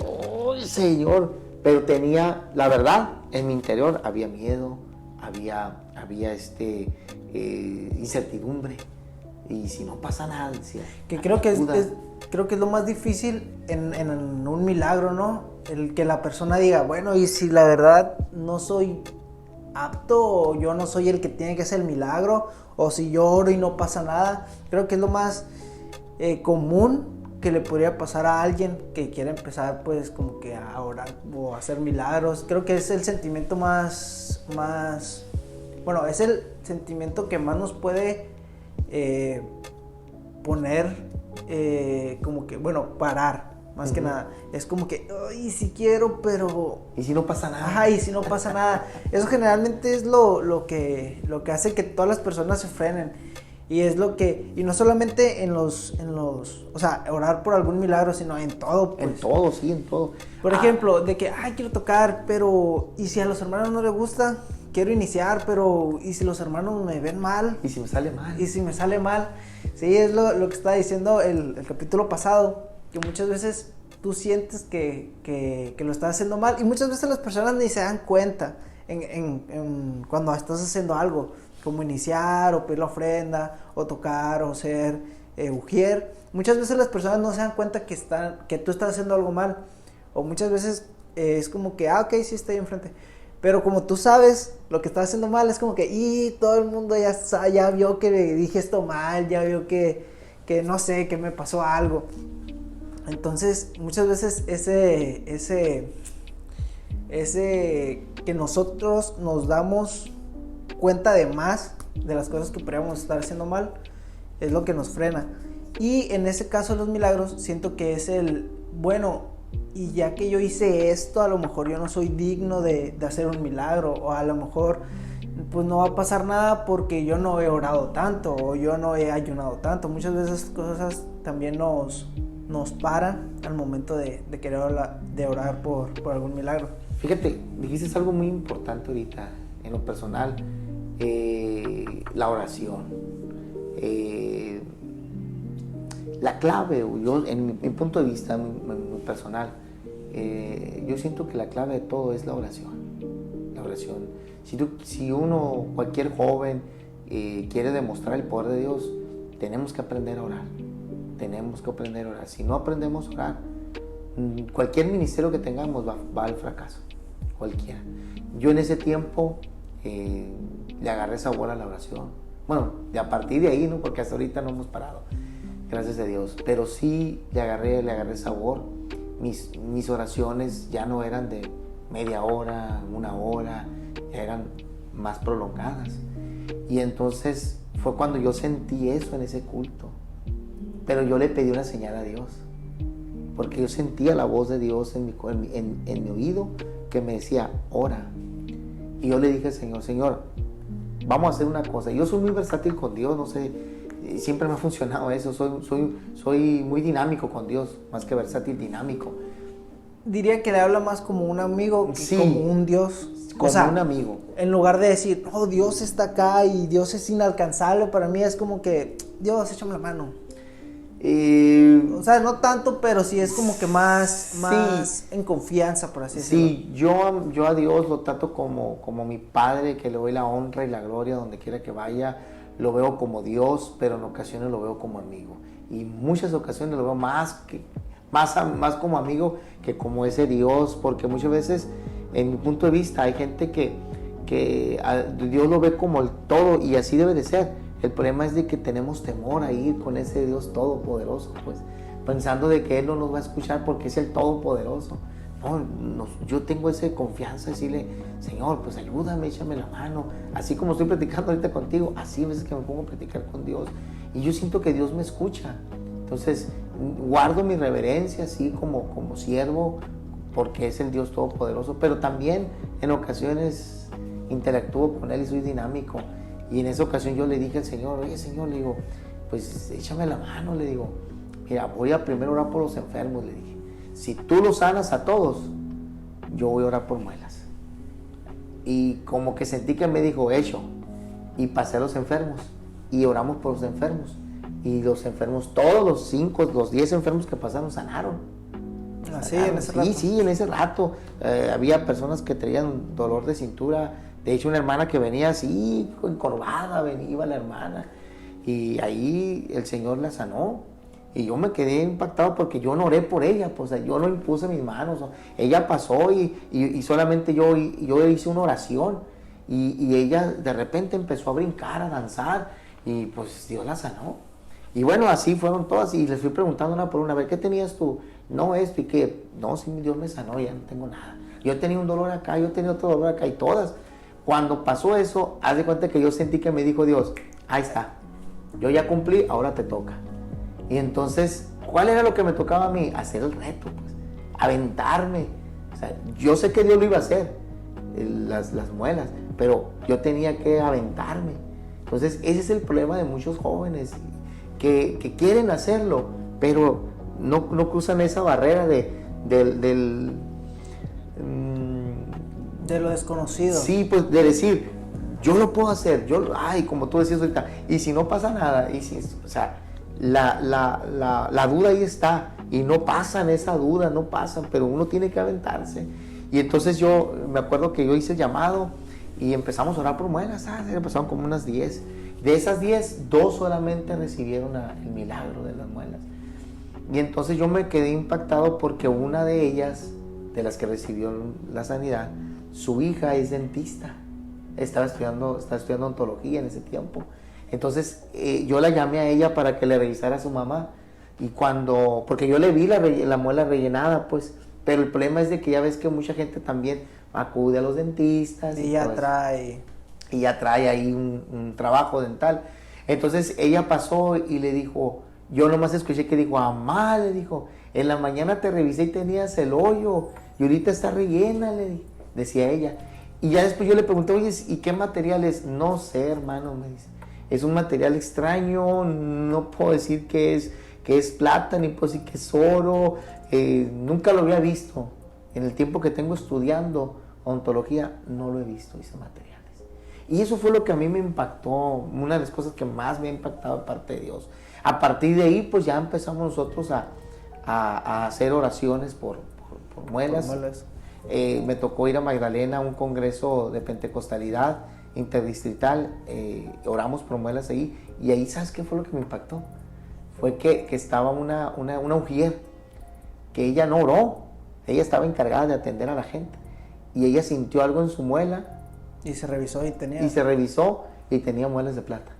Speaker 2: Señor. Pero tenía, la verdad, en mi interior había miedo, había incertidumbre. Y si no pasa nada, decía,
Speaker 1: que creo que es lo más difícil en un milagro, ¿no? El que la persona diga: bueno, y si la verdad no soy apto, o yo no soy el que tiene que hacer el milagro, o si yo oro y no pasa nada. Creo que es lo más común que le podría pasar a alguien que quiere empezar, pues, como que a orar o a hacer milagros. Creo que es el sentimiento bueno, es el sentimiento que más nos puede poner como que, bueno, parar, más que nada. Es como que, ay, sí quiero, pero...
Speaker 2: ¿Y si no pasa nada?
Speaker 1: Ajá, y si no pasa nada. Eso generalmente es lo que hace que todas las personas se frenen. Y es lo que, y no solamente en los, o sea, orar por algún milagro, sino en todo, pues.
Speaker 2: En todo, sí, en todo.
Speaker 1: Por ejemplo, de que, quiero tocar, pero, ¿y si a los hermanos no les gusta? Quiero iniciar, pero, ¿y si los hermanos me ven mal?
Speaker 2: ¿Y si me sale mal?
Speaker 1: ¿Y si me sale mal? Sí, es lo que estaba diciendo el capítulo pasado, que muchas veces tú sientes que lo estás haciendo mal, y muchas veces las personas ni se dan cuenta cuando estás haciendo algo, como iniciar, o pedir la ofrenda, o tocar, o ser ujier. Muchas veces las personas no se dan cuenta que tú estás haciendo algo mal, o muchas veces es como que, ok, sí, estoy enfrente. Pero como tú sabes lo que estás haciendo mal, es como que, todo el mundo ya vio que dije esto mal, ya vio que no sé, que me pasó algo. Entonces, muchas veces ese que nosotros nos damos cuenta de más de las cosas que podríamos estar haciendo mal, es lo que nos frena. Y en ese caso de los milagros, siento que es y ya que yo hice esto, a lo mejor yo no soy digno de hacer un milagro, o a lo mejor pues no va a pasar nada porque yo no he orado tanto, o yo no he ayunado tanto. Muchas veces esas cosas también nos paran al momento de querer orar por algún milagro.
Speaker 2: Fíjate, dijiste algo muy importante ahorita, en lo personal, la oración. La clave, yo, en mi punto de vista muy personal, yo siento que la clave de todo es la oración. La oración. Si uno, cualquier joven, quiere demostrar el poder de Dios, tenemos que aprender a orar. Tenemos que aprender a orar. Si no aprendemos a orar, cualquier ministerio que tengamos va al fracaso. Cualquiera. Yo en ese tiempo le agarré sabor a la oración. Bueno, a partir de ahí, ¿no? Porque hasta ahorita no hemos parado. Gracias a Dios. Pero sí le agarré sabor. Mis oraciones ya no eran de media hora, una hora, ya eran más prolongadas. Y entonces fue cuando yo sentí eso en ese culto. Pero yo le pedí una señal a Dios, porque yo sentía la voz de Dios en mi oído que me decía, ora. Y yo le dije al Señor, vamos a hacer una cosa. Yo soy muy versátil con Dios, no sé, siempre me ha funcionado eso. Soy muy dinámico con Dios, más que versátil, dinámico.
Speaker 1: Diría que le habla más como un amigo que
Speaker 2: sí,
Speaker 1: como un Dios.
Speaker 2: Como un amigo.
Speaker 1: En lugar de decir, oh, Dios está acá y Dios es inalcanzable, para mí es como que, Dios, échame la mano. O sea, no tanto, pero sí es como que más en confianza, por así decirlo.
Speaker 2: Sí, yo a Dios lo trato como mi Padre, que le doy la honra y la gloria donde quiera que vaya. Lo veo como Dios, pero en ocasiones lo veo como amigo. Y muchas ocasiones lo veo más como amigo que como ese Dios, porque muchas veces, en mi punto de vista, hay gente que Dios lo ve como el todo, y así debe de ser. El problema es de que tenemos temor a ir con ese Dios todopoderoso, pues, pensando de que Él no nos va a escuchar porque es el todopoderoso. No, yo tengo esa confianza, decirle, Señor, pues ayúdame, échame la mano. Así como estoy platicando ahorita contigo, así a veces que me pongo a platicar con Dios y yo siento que Dios me escucha. Entonces guardo mi reverencia así como siervo, porque es el Dios todopoderoso, pero también en ocasiones interactúo con Él y soy dinámico. Y en esa ocasión yo le dije al Señor, oye Señor, le digo, pues échame la mano, le digo, mira, voy a primero orar por los enfermos, le dije, si tú los sanas a todos, yo voy a orar por muelas. Y como que sentí que me dijo, hecho, y pasé a los enfermos, y oramos por los enfermos, y los enfermos, todos los 10 enfermos que pasaron, sanaron.
Speaker 1: Así, en ese rato.
Speaker 2: Sí, en ese rato. Había personas que tenían dolor de cintura. De hecho, una hermana que venía así, encorvada, iba la hermana. Y ahí el Señor la sanó. Y yo me quedé impactado porque yo no oré por ella, pues yo no impuse mis manos. Ella pasó y solamente yo hice una oración. Y ella de repente empezó a brincar, a danzar. Y pues Dios la sanó. Y bueno, así fueron todas. Y les fui preguntando una por una, a ver, ¿qué tenías tú? No, esto y qué. No, sí, Dios me sanó, ya no tengo nada. Yo tenía un dolor acá, yo tenía otro dolor acá y todas. Cuando pasó eso, haz de cuenta que yo sentí que me dijo Dios, ahí está, yo ya cumplí, ahora te toca. Y entonces, ¿cuál era lo que me tocaba a mí? Hacer el reto, pues, aventarme. O sea, yo sé que Dios lo iba a hacer, las muelas, pero yo tenía que aventarme. Entonces, ese es el problema de muchos jóvenes que quieren hacerlo, pero no cruzan esa barrera de
Speaker 1: lo desconocido.
Speaker 2: Sí, pues de decir, yo lo puedo hacer, como tú decías ahorita, y si no pasa nada, o sea, la duda ahí está, y no pasan esa duda, no pasan, pero uno tiene que aventarse. Y entonces yo me acuerdo que yo hice el llamado y empezamos a orar por muelas, empezaron como unas 10. De esas 10, 2 solamente recibieron el milagro de las muelas. Y entonces yo me quedé impactado porque una de ellas, de las que recibió la sanidad, su hija es dentista, estaba estudiando odontología en ese tiempo. Entonces yo la llamé a ella para que le revisara a su mamá, y porque yo le vi la muela rellenada, pues, pero el problema es de que ya ves que mucha gente también acude a los dentistas.
Speaker 1: Y ya trae
Speaker 2: ahí un trabajo dental. Entonces ella pasó y le dijo, yo nomás escuché que dijo, mamá, le dijo, en la mañana te revisé y tenías el hoyo, y ahorita está rellena, decía ella. Y ya después yo le pregunté, oye, ¿y qué material es? No sé, hermano, me dice. Es un material extraño, no puedo decir que es plata, ni puedo decir que es oro. Nunca lo había visto. En el tiempo que tengo estudiando odontología, no lo he visto, ese materiales. Y eso fue lo que a mí me impactó, una de las cosas que más me ha impactado de parte de Dios. A partir de ahí, pues ya empezamos nosotros a hacer oraciones por por muelas. Me tocó ir a Magdalena a un congreso de pentecostalidad interdistrital, oramos por muelas ahí, y ahí, ¿sabes qué fue lo que me impactó? Fue que estaba una mujer, que ella no oró, ella estaba encargada de atender a la gente, y ella sintió algo en su muela,
Speaker 1: y se revisó
Speaker 2: y tenía muelas de plata.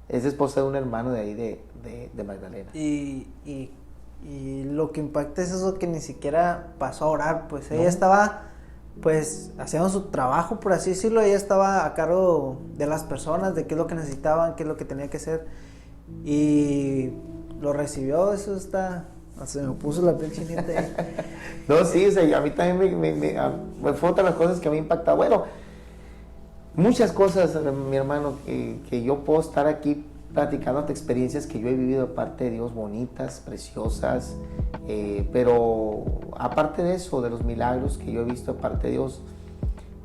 Speaker 2: Es esposa de un hermano de ahí de Magdalena.
Speaker 1: Y lo que impacta es eso, que ni siquiera pasó a orar, pues ella estaba pues haciendo su trabajo, por así decirlo. Ella estaba a cargo de las personas, de qué es lo que necesitaban, qué es lo que tenía que hacer, y lo recibió. Eso está, se me puso la piel chinita ahí.
Speaker 2: No, sí, o sea, a mí también fue otra de las cosas que me impactó. Bueno, muchas cosas, mi hermano, que yo puedo estar aquí platicando de experiencias que yo he vivido de parte de Dios, bonitas, preciosas, pero aparte de eso, de los milagros que yo he visto de parte de Dios,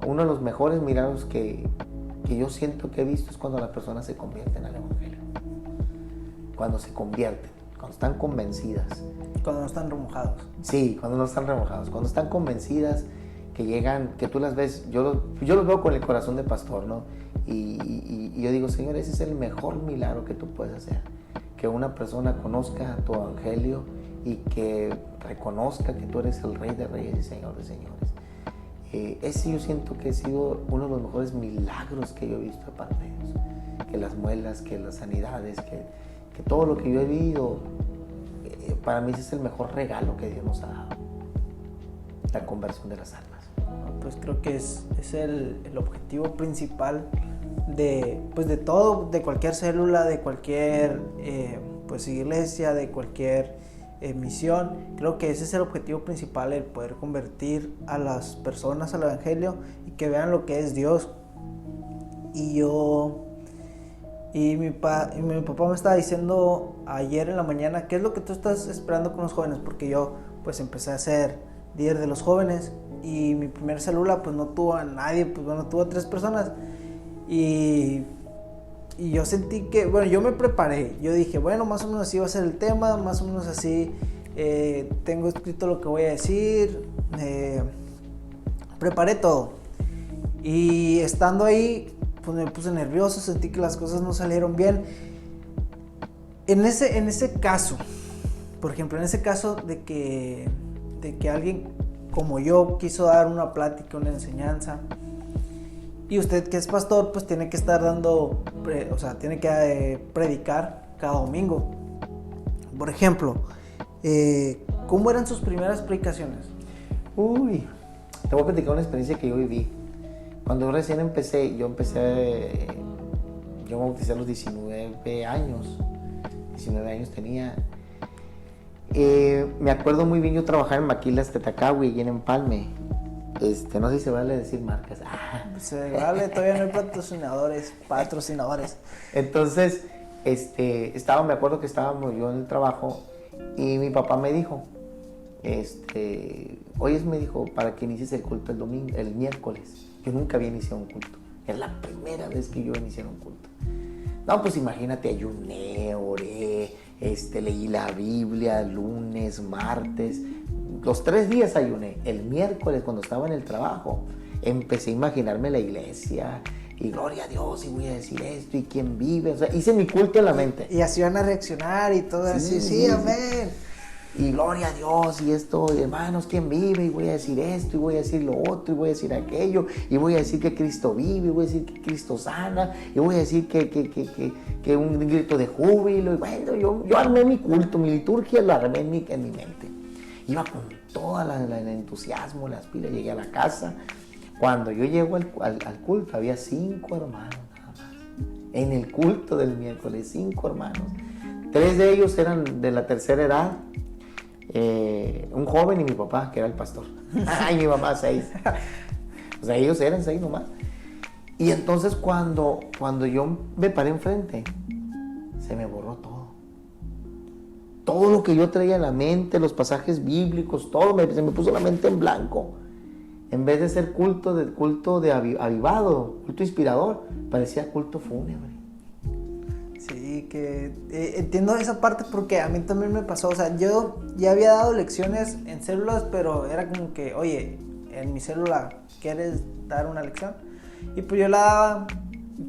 Speaker 2: uno de los mejores milagros que yo siento que he visto es cuando las personas se convierten al Evangelio. Cuando se convierten, cuando están convencidas.
Speaker 1: Cuando no están remojados.
Speaker 2: Sí, cuando no están remojados, cuando están convencidas, que llegan, que tú las ves, yo los veo con el corazón de pastor, ¿no? Y yo digo, Señor, ese es el mejor milagro que tú puedes hacer, que una persona conozca tu evangelio y que reconozca que tú eres el Rey de Reyes y Señor de Señores. Ese yo siento que ha sido uno de los mejores milagros que yo he visto de parte de Dios, que las muelas, que las sanidades, que todo lo que yo he vivido, para mí ese es el mejor regalo que Dios nos ha dado, la conversión de las almas.
Speaker 1: Pues creo que es el objetivo principal de todo, de cualquier célula, de cualquier pues iglesia, de cualquier misión. Creo que ese es el objetivo principal, el poder convertir a las personas al evangelio y que vean lo que es Dios. Y mi papá me estaba diciendo ayer en la mañana, ¿qué es lo que tú estás esperando con los jóvenes? Porque yo pues empecé a ser líder de los jóvenes, y mi primer célula pues no tuvo a nadie, pues bueno, tuvo a 3 personas, y yo sentí que, bueno, yo me preparé, yo dije, bueno, más o menos así va a ser el tema, más o menos así, tengo escrito lo que voy a decir, preparé todo, y estando ahí pues me puse nervioso, sentí que las cosas no salieron bien. En ese caso, por ejemplo, en ese caso de que alguien como yo quiso dar una plática, una enseñanza, y usted que es pastor pues tiene que estar tiene que predicar cada domingo. Por ejemplo, ¿cómo eran sus primeras predicaciones?
Speaker 2: Uy, te voy a platicar una experiencia que yo viví. Cuando recién empecé, yo me bauticé a los 19 años. 19 años tenía. Me acuerdo muy bien, yo trabajaba en Maquilas Tetacawi y en Empalme. No sé si se vale decir marcas.
Speaker 1: Se vale, todavía no hay patrocinadores.
Speaker 2: Entonces, me acuerdo que estábamos yo en el trabajo y mi papá me dijo, oye, me dijo, para que inicies el culto el miércoles. Yo nunca había iniciado un culto. Es la primera vez que yo inicié un culto. No, pues imagínate, ayuné, oré, leí la Biblia lunes, martes, los 3 días ayuné. El miércoles, cuando estaba en el trabajo, empecé a imaginarme la iglesia y gloria a Dios, y voy a decir esto, y quién vive. O sea, hice mi culto en la mente.
Speaker 1: Y así van a reaccionar y todo así, sí, amén.
Speaker 2: Y gloria a Dios, y esto, y hermanos, ¿quién vive? Y voy a decir esto, y voy a decir lo otro, y voy a decir aquello, y voy a decir que Cristo vive, y voy a decir que Cristo sana, y voy a decir que un grito de júbilo. Y bueno, yo armé mi culto, mi liturgia la armé en mi mente. Iba con todo el entusiasmo, las pilas, llegué a la casa. Cuando yo llego al culto, había 5 hermanos nada más. En el culto del miércoles, 5 hermanos. 3 de ellos eran de la tercera edad. Un joven y mi papá, que era el pastor. Y mi mamá 6. O sea, ellos eran 6 nomás. Y entonces cuando yo me paré enfrente, se me borró todo. Todo lo que yo traía en la mente, los pasajes bíblicos, todo, se me puso la mente en blanco. En vez de ser culto de avivado, culto inspirador, parecía culto fúnebre.
Speaker 1: Sí, Sí, que entiendo esa parte porque a mí también me pasó, o sea, yo ya había dado lecciones en células, pero era como que, oye, en mi célula, ¿quieres dar una lección? Y pues yo la daba,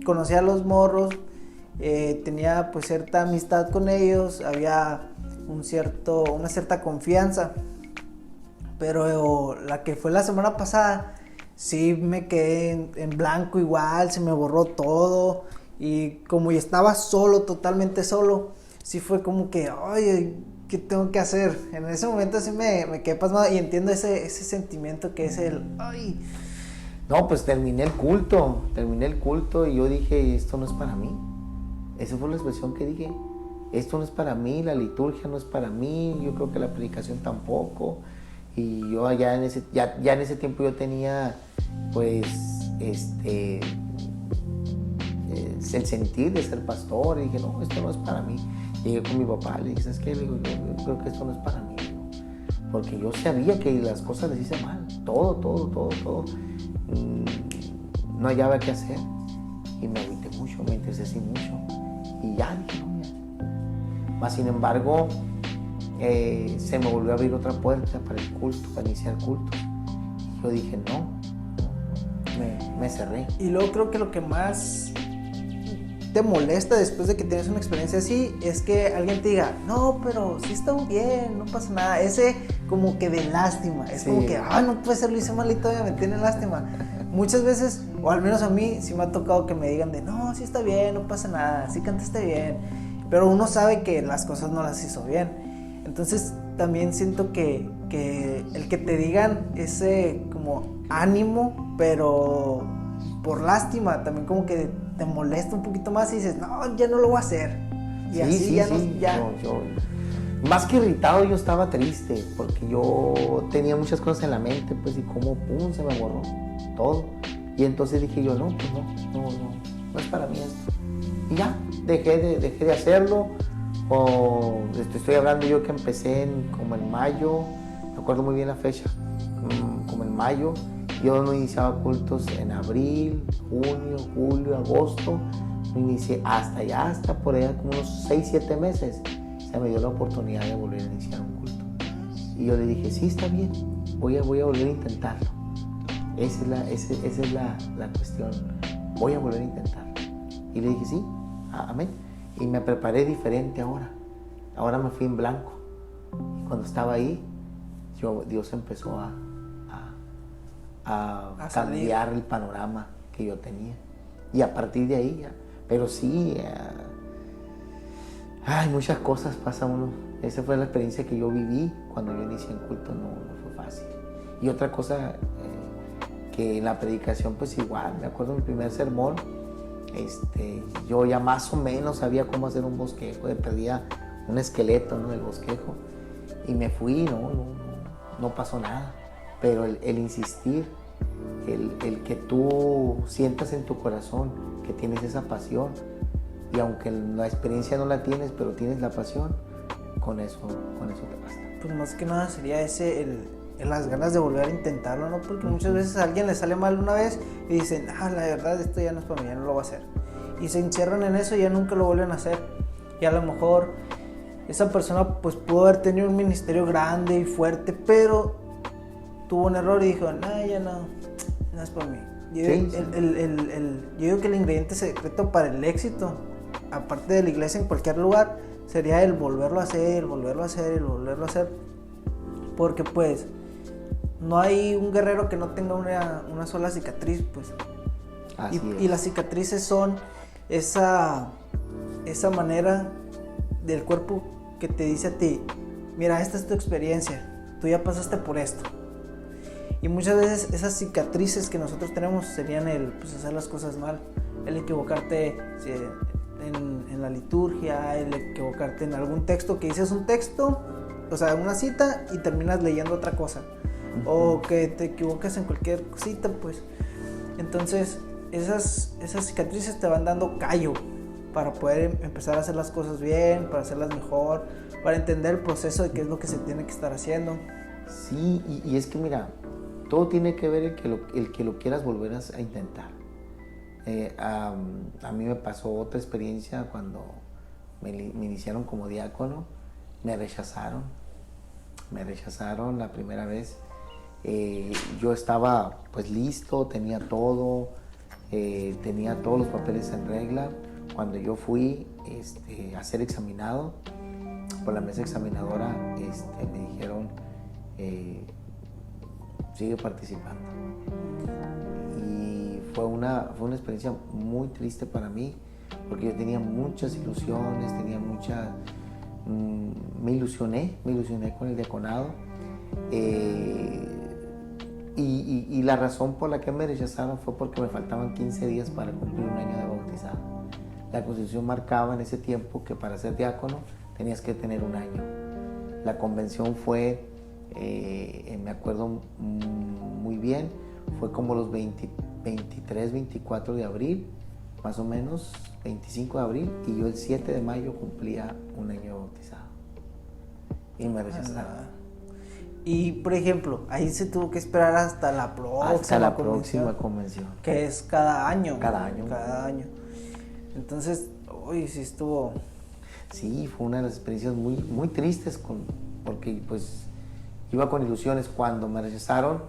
Speaker 1: conocía a los morros, tenía pues cierta amistad con ellos, había una cierta confianza, pero la que fue la semana pasada, sí me quedé en blanco igual, se me borró todo. Y como ya estaba solo, totalmente solo, sí fue como que, ay, ¿qué tengo que hacer? En ese momento sí me quedé pasmado y entiendo ese sentimiento que es el, ay.
Speaker 2: No, pues terminé el culto y yo dije, esto no es para mí. Esa fue la expresión que dije, esto no es para mí, la liturgia no es para mí, yo creo que la predicación tampoco. Y yo ya en ese tiempo yo tenía, pues, el sentir de ser pastor, y dije, no, esto no es para mí. Llegué con mi papá, le dije, ¿sabes qué? Le digo, yo creo que esto no es para mí, ¿no? Porque yo sabía que las cosas les hice mal, todo. No hallaba qué hacer, y me agüité mucho, me entristecí mucho, y ya dije, no, ya. Mas sin embargo, se me volvió a abrir otra puerta para el culto, para iniciar culto. Y yo dije, no, me cerré.
Speaker 1: Y luego creo que lo que más te molesta después de que tienes una experiencia así es que alguien te diga, no, pero sí está bien, no pasa nada. Ese como que de lástima, es sí. Como que, no puede ser, lo hice mal y todavía me tiene lástima. Muchas veces, o al menos a mí, sí me ha tocado que me digan de, no, sí está bien, no pasa nada, sí cantaste bien. Pero uno sabe que las cosas no las hizo bien. Entonces también siento que el que te digan ese como ánimo, pero por lástima, también como que te molesta un poquito más y dices, no, ya no lo voy a hacer. Y
Speaker 2: sí,
Speaker 1: así
Speaker 2: sí,
Speaker 1: ya
Speaker 2: sí.
Speaker 1: no, ya.
Speaker 2: Yo, más que irritado, yo estaba triste, porque yo tenía muchas cosas en la mente, pues, y como, pum, se me borró todo. Y entonces dije yo, no, pues no es para mí esto. Y ya, dejé de hacerlo. Estoy hablando yo que empecé como en mayo, me acuerdo muy bien la fecha, como en mayo. Yo no iniciaba cultos en abril, junio, julio, agosto. No inicié hasta por allá como unos 6-7 meses. Se me dio la oportunidad de volver a iniciar un culto. Y yo le dije, sí, está bien, voy a volver a intentarlo. Esa es la cuestión, voy a volver a intentarlo. Y le dije, sí, amén. Y me preparé diferente ahora. Ahora me fui en blanco. Y cuando estaba ahí, Dios empezó a cambiar el panorama que yo tenía. Y a partir de ahí ya. Pero sí, muchas cosas pasa uno. Esa fue la experiencia que yo viví cuando yo inicié en culto, no fue fácil. Y otra cosa, que en la predicación pues igual, me acuerdo de mi primer sermón, yo ya más o menos sabía cómo hacer un bosquejo, perdía un esqueleto, ¿no?, del bosquejo, y me fui, no pasó nada. Pero el insistir, el que tú sientas en tu corazón que tienes esa pasión, y aunque la experiencia no la tienes, pero tienes la pasión, con eso te basta.
Speaker 1: Pues más que nada sería las ganas de volver a intentarlo, ¿no? Porque muchas veces a alguien le sale mal una vez y dicen, la verdad esto ya no es para mí, ya no lo voy a hacer. Y se encierran en eso y ya nunca lo vuelven a hacer. Y a lo mejor esa persona pues pudo haber tenido un ministerio grande y fuerte, pero tuvo un error y dijo, ya no es para mí. Yo digo que el ingrediente secreto para el éxito, aparte de la iglesia en cualquier lugar, sería el volverlo a hacer, porque pues no hay un guerrero que no tenga una sola cicatriz, pues. Y las cicatrices son esa manera del cuerpo que te dice a ti, mira, esta es tu experiencia, tú ya pasaste por esto. Y muchas veces esas cicatrices que nosotros tenemos serían pues, hacer las cosas mal, el equivocarte en la liturgia, el equivocarte en algún texto, que dices un texto, o sea, una cita y terminas leyendo otra cosa, o que te equivocas en cualquier cosita, pues. Entonces esas cicatrices te van dando callo para poder empezar a hacer las cosas bien, para hacerlas mejor, para entender el proceso de qué es lo que se tiene que estar haciendo.
Speaker 2: Sí, y es que mira, todo tiene que ver el que lo quieras volver a intentar. A mí me pasó otra experiencia cuando me iniciaron como diácono, me rechazaron la primera vez. Yo estaba pues listo, tenía todo, tenía todos los papeles en regla. Cuando yo fui a ser examinado por la mesa examinadora, me dijeron, sigue participando. Y fue una experiencia muy triste para mí, porque yo tenía muchas ilusiones, me ilusioné con el diaconado. Y la razón por la que me rechazaron fue porque me faltaban 15 días para cumplir un año de bautizado. La Constitución marcaba en ese tiempo que para ser diácono tenías que tener un año. La convención fue, me acuerdo muy bien, fue como los 23, 24 de abril, más o menos, 25 de abril, y yo el 7 de mayo cumplía un año de bautizado. Y me rechazaron.
Speaker 1: Y, por ejemplo, ahí se tuvo que esperar hasta la próxima
Speaker 2: convención.
Speaker 1: Que es cada año.
Speaker 2: Cada año.
Speaker 1: Entonces, uy, sí estuvo...
Speaker 2: Sí, fue una de las experiencias muy, muy tristes, porque pues iba con ilusiones. Cuando me rechazaron,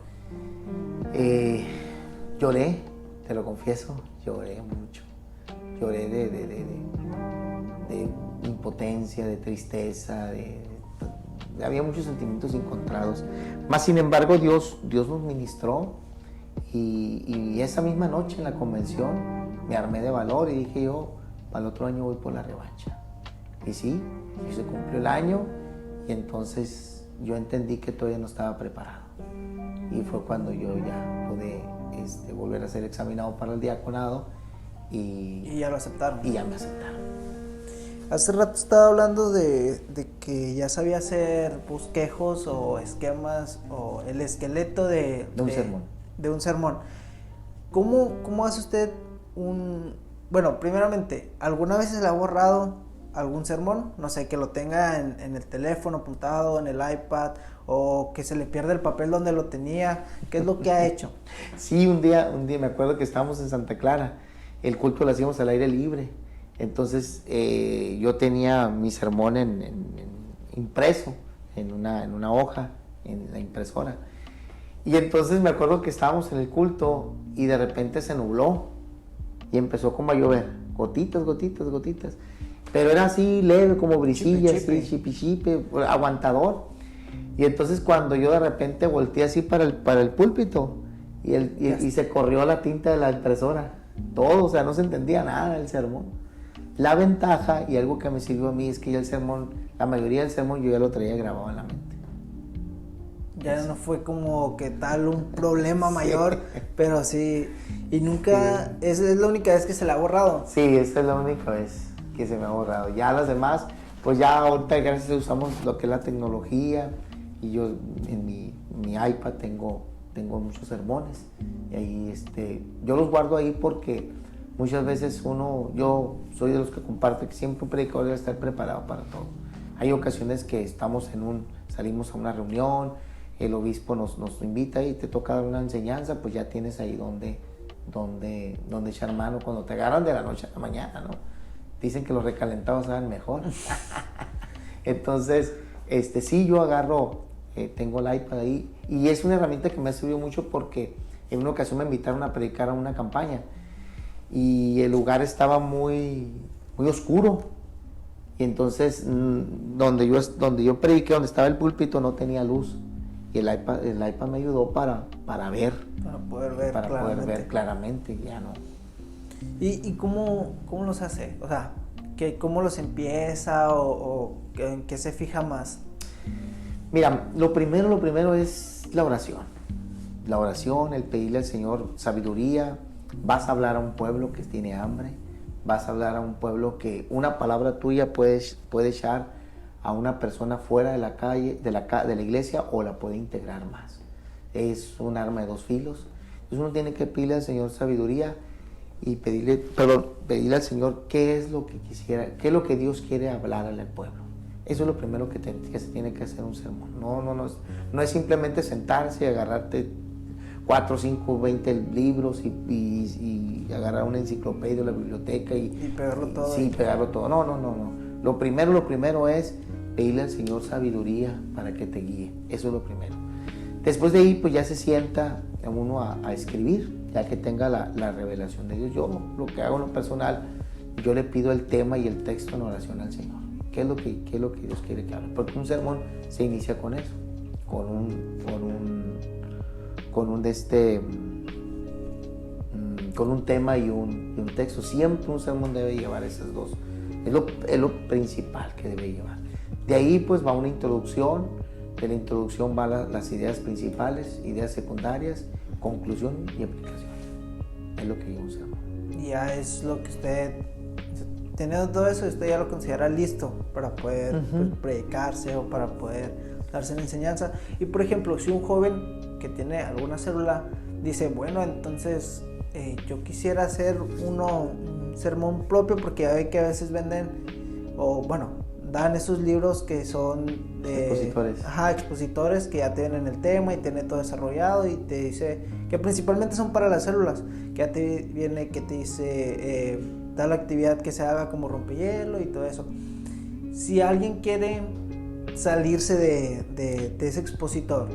Speaker 2: lloré, te lo confieso, lloré mucho. Lloré de impotencia, de tristeza, había muchos sentimientos encontrados. Más sin embargo, Dios nos ministró, y esa misma noche en la convención me armé de valor y dije yo, para el otro año voy por la revancha. Y sí, y se cumplió el año, y entonces yo entendí que todavía no estaba preparado. Y fue cuando yo ya pude volver a ser examinado para el diaconado.
Speaker 1: Y ya lo aceptaron.
Speaker 2: Y ya me aceptaron.
Speaker 1: Hace rato estaba hablando de que ya sabía hacer bosquejos o esquemas o el esqueleto de
Speaker 2: un sermón.
Speaker 1: De un sermón. ¿Cómo hace usted bueno, primeramente, ¿alguna vez se le ha borrado algún sermón? No sé, que lo tenga en el teléfono apuntado, en el iPad, o que se le pierde el papel donde lo tenía. ¿Qué es lo que ha hecho?
Speaker 2: Sí, un día me acuerdo que estábamos en Santa Clara. El culto lo hacíamos al aire libre. Entonces yo tenía mi sermón impreso en una hoja, en la impresora. Y entonces me acuerdo que estábamos en el culto y de repente se nubló y empezó como a llover, gotitas. Pero era así leve, como brisilla, así chipi, aguantador. Y entonces cuando yo de repente volteé así para el púlpito y se corrió la tinta de la impresora. Todo, o sea, no se entendía nada del sermón. La ventaja y algo que me sirvió a mí es que ya la mayoría del sermón yo ya lo traía grabado en la mente.
Speaker 1: Ya no fue como que tal un problema mayor, pero sí. Y nunca, esa es la única vez que se le ha borrado.
Speaker 2: Sí, esta es la única vez que se me ha borrado. Ya las demás, pues ya ahorita gracias a Dios usamos lo que es la tecnología, y yo en mi iPad tengo muchos sermones. Y ahí yo los guardo ahí porque muchas veces yo soy de los que comparte que siempre un predicador debe estar preparado para todo. Hay ocasiones que salimos a una reunión, el obispo nos invita y te toca dar una enseñanza, pues ya tienes ahí donde echar mano cuando te agarran de la noche a la mañana, ¿no? Dicen que los recalentados saben mejor. Entonces, sí, yo agarro, tengo el iPad ahí, y es una herramienta que me ha servido mucho porque en una ocasión me invitaron a predicar a una campaña y el lugar estaba muy, muy oscuro, y entonces donde yo prediqué, donde estaba el púlpito, no tenía luz, y el iPad me ayudó para ver. Para poder ver claramente, ya no.
Speaker 1: ¿Y cómo los hace? O sea, ¿cómo los empieza o en qué se fija más?
Speaker 2: Mira, lo primero es la oración. La oración, el pedirle al Señor sabiduría. Vas a hablar a un pueblo que tiene hambre. Vas a hablar a un pueblo que una palabra tuya puede echar a una persona fuera de la calle, de la iglesia, o la puede integrar más. Es un arma de dos filos. Entonces uno tiene que pedirle al Señor sabiduría y pedirle al Señor qué es lo que quisiera, qué es lo que Dios quiere hablarle al pueblo. Eso es lo primero que se tiene que hacer un sermón. No es simplemente sentarse y agarrarte 4, 5, 20 libros y agarrar una enciclopedia de la biblioteca y
Speaker 1: pegarlo todo.
Speaker 2: Sí, pegarlo todo. No. Lo primero es pedirle al Señor sabiduría para que te guíe. Eso es lo primero. Después de ahí, pues ya se sienta uno a escribir, ya que tenga la revelación de Dios. Yo lo que hago en lo personal, yo le pido el tema y el texto en oración al Señor. ¿Qué es lo que Dios quiere que hable? Porque un sermón se inicia con eso, con un tema y un texto. Siempre un sermón debe llevar esas dos. Es lo principal que debe llevar. De ahí pues va una introducción. De la introducción van las ideas principales, ideas secundarias, conclusión y aplicación. Es lo que lleva un sermón.
Speaker 1: Ya es lo que usted, teniendo todo eso, usted ya lo considera listo para poder pues, predicarse o para poder darse la enseñanza. Y por ejemplo, si un joven que tiene alguna célula dice, bueno, entonces yo quisiera hacer un sermón propio, porque ya ve que a veces venden, o bueno, dan esos libros que son de expositores que ya tienen el tema y tienen todo desarrollado, y te dice que principalmente son para las células, que ya te viene, que te dice tal actividad que se haga como rompehielo y todo eso. Si alguien quiere salirse de ese expositor,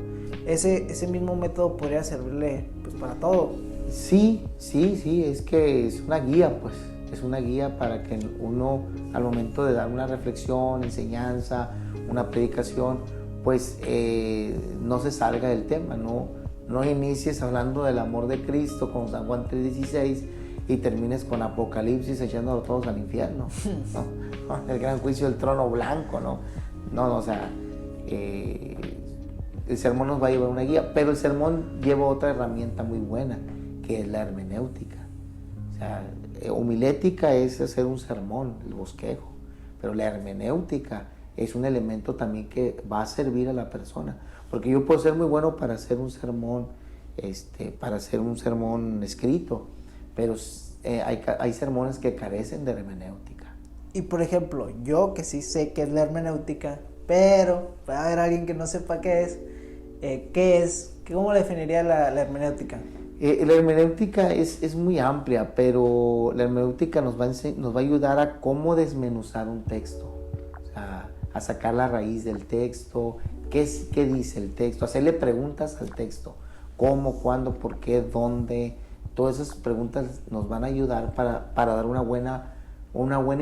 Speaker 1: ese mismo método podría servirle pues para todo.
Speaker 2: Sí, es que es una guía, pues. Es una guía para que uno, al momento de dar una reflexión, enseñanza, una predicación, pues no se salga del tema, no inicies hablando del amor de Cristo con San Juan 3:16 y termines con Apocalipsis echándolo todos al infierno, ¿no? El gran juicio del trono blanco, no, o sea, el sermón nos va a llevar una guía, pero el sermón lleva otra herramienta muy buena, que es la hermenéutica. O sea, homilética es hacer un sermón, el bosquejo, pero la hermenéutica es un elemento también que va a servir a la persona, porque yo puedo ser muy bueno para hacer un sermón, escrito, pero hay sermones que carecen de hermenéutica.
Speaker 1: Y por ejemplo, yo que sí sé qué es la hermenéutica, pero puede haber alguien que no sepa qué es, ¿cómo definiría la hermenéutica?
Speaker 2: La hermenéutica es muy amplia, pero la hermenéutica nos va a ayudar a cómo desmenuzar un texto, o sea, a sacar la raíz del texto, qué dice el texto, hacerle preguntas al texto, cómo, cuándo, por qué, dónde. Todas esas preguntas nos van a ayudar para dar una buena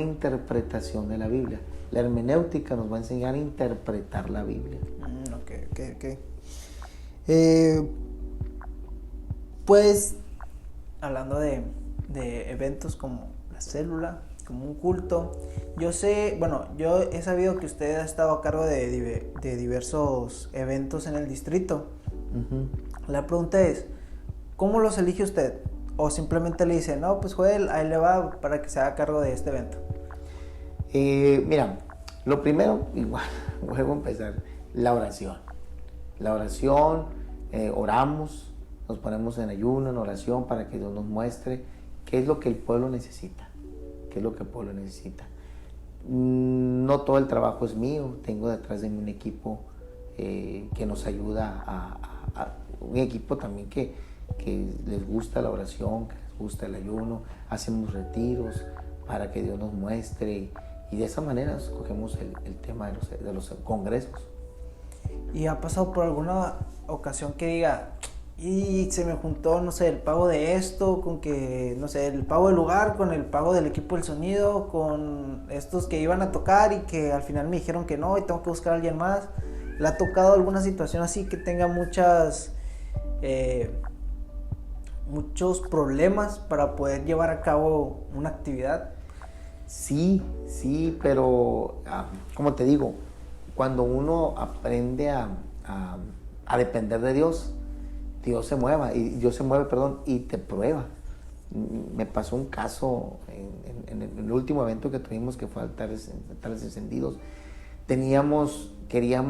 Speaker 2: interpretación de la Biblia. La hermenéutica nos va a enseñar a interpretar la Biblia.
Speaker 1: Ok. Pues, hablando de eventos como la célula, como un culto, yo he sabido que usted ha estado a cargo de diversos eventos en el distrito. La pregunta es, ¿cómo los elige usted? ¿O simplemente le dice, no, pues Joel, ahí le va para que se haga cargo de este evento?
Speaker 2: Mira, lo primero, igual, vuelvo a empezar, la oración. Oramos. Nos ponemos en ayuno, en oración, para que Dios nos muestre qué es lo que el pueblo necesita. No todo el trabajo es mío. Tengo detrás de mí un equipo que nos ayuda, un equipo también que les gusta la oración, que les gusta el ayuno. Hacemos retiros para que Dios nos muestre, y de esa manera escogemos el tema de los congresos.
Speaker 1: ¿Y ha pasado por alguna ocasión que diga, y se me juntó, no sé, el pago de esto, con que, no sé, el pago del lugar, con el pago del equipo del sonido, con estos que iban a tocar y que al final me dijeron que no y tengo que buscar a alguien más? ¿Le ha tocado alguna situación así que tenga muchos problemas para poder llevar a cabo una actividad?
Speaker 2: Sí, pero como te digo, cuando uno aprende a depender de Dios, Dios se mueve, y te prueba. Me pasó un caso en el último evento que tuvimos, que fue altares encendidos. Queríamos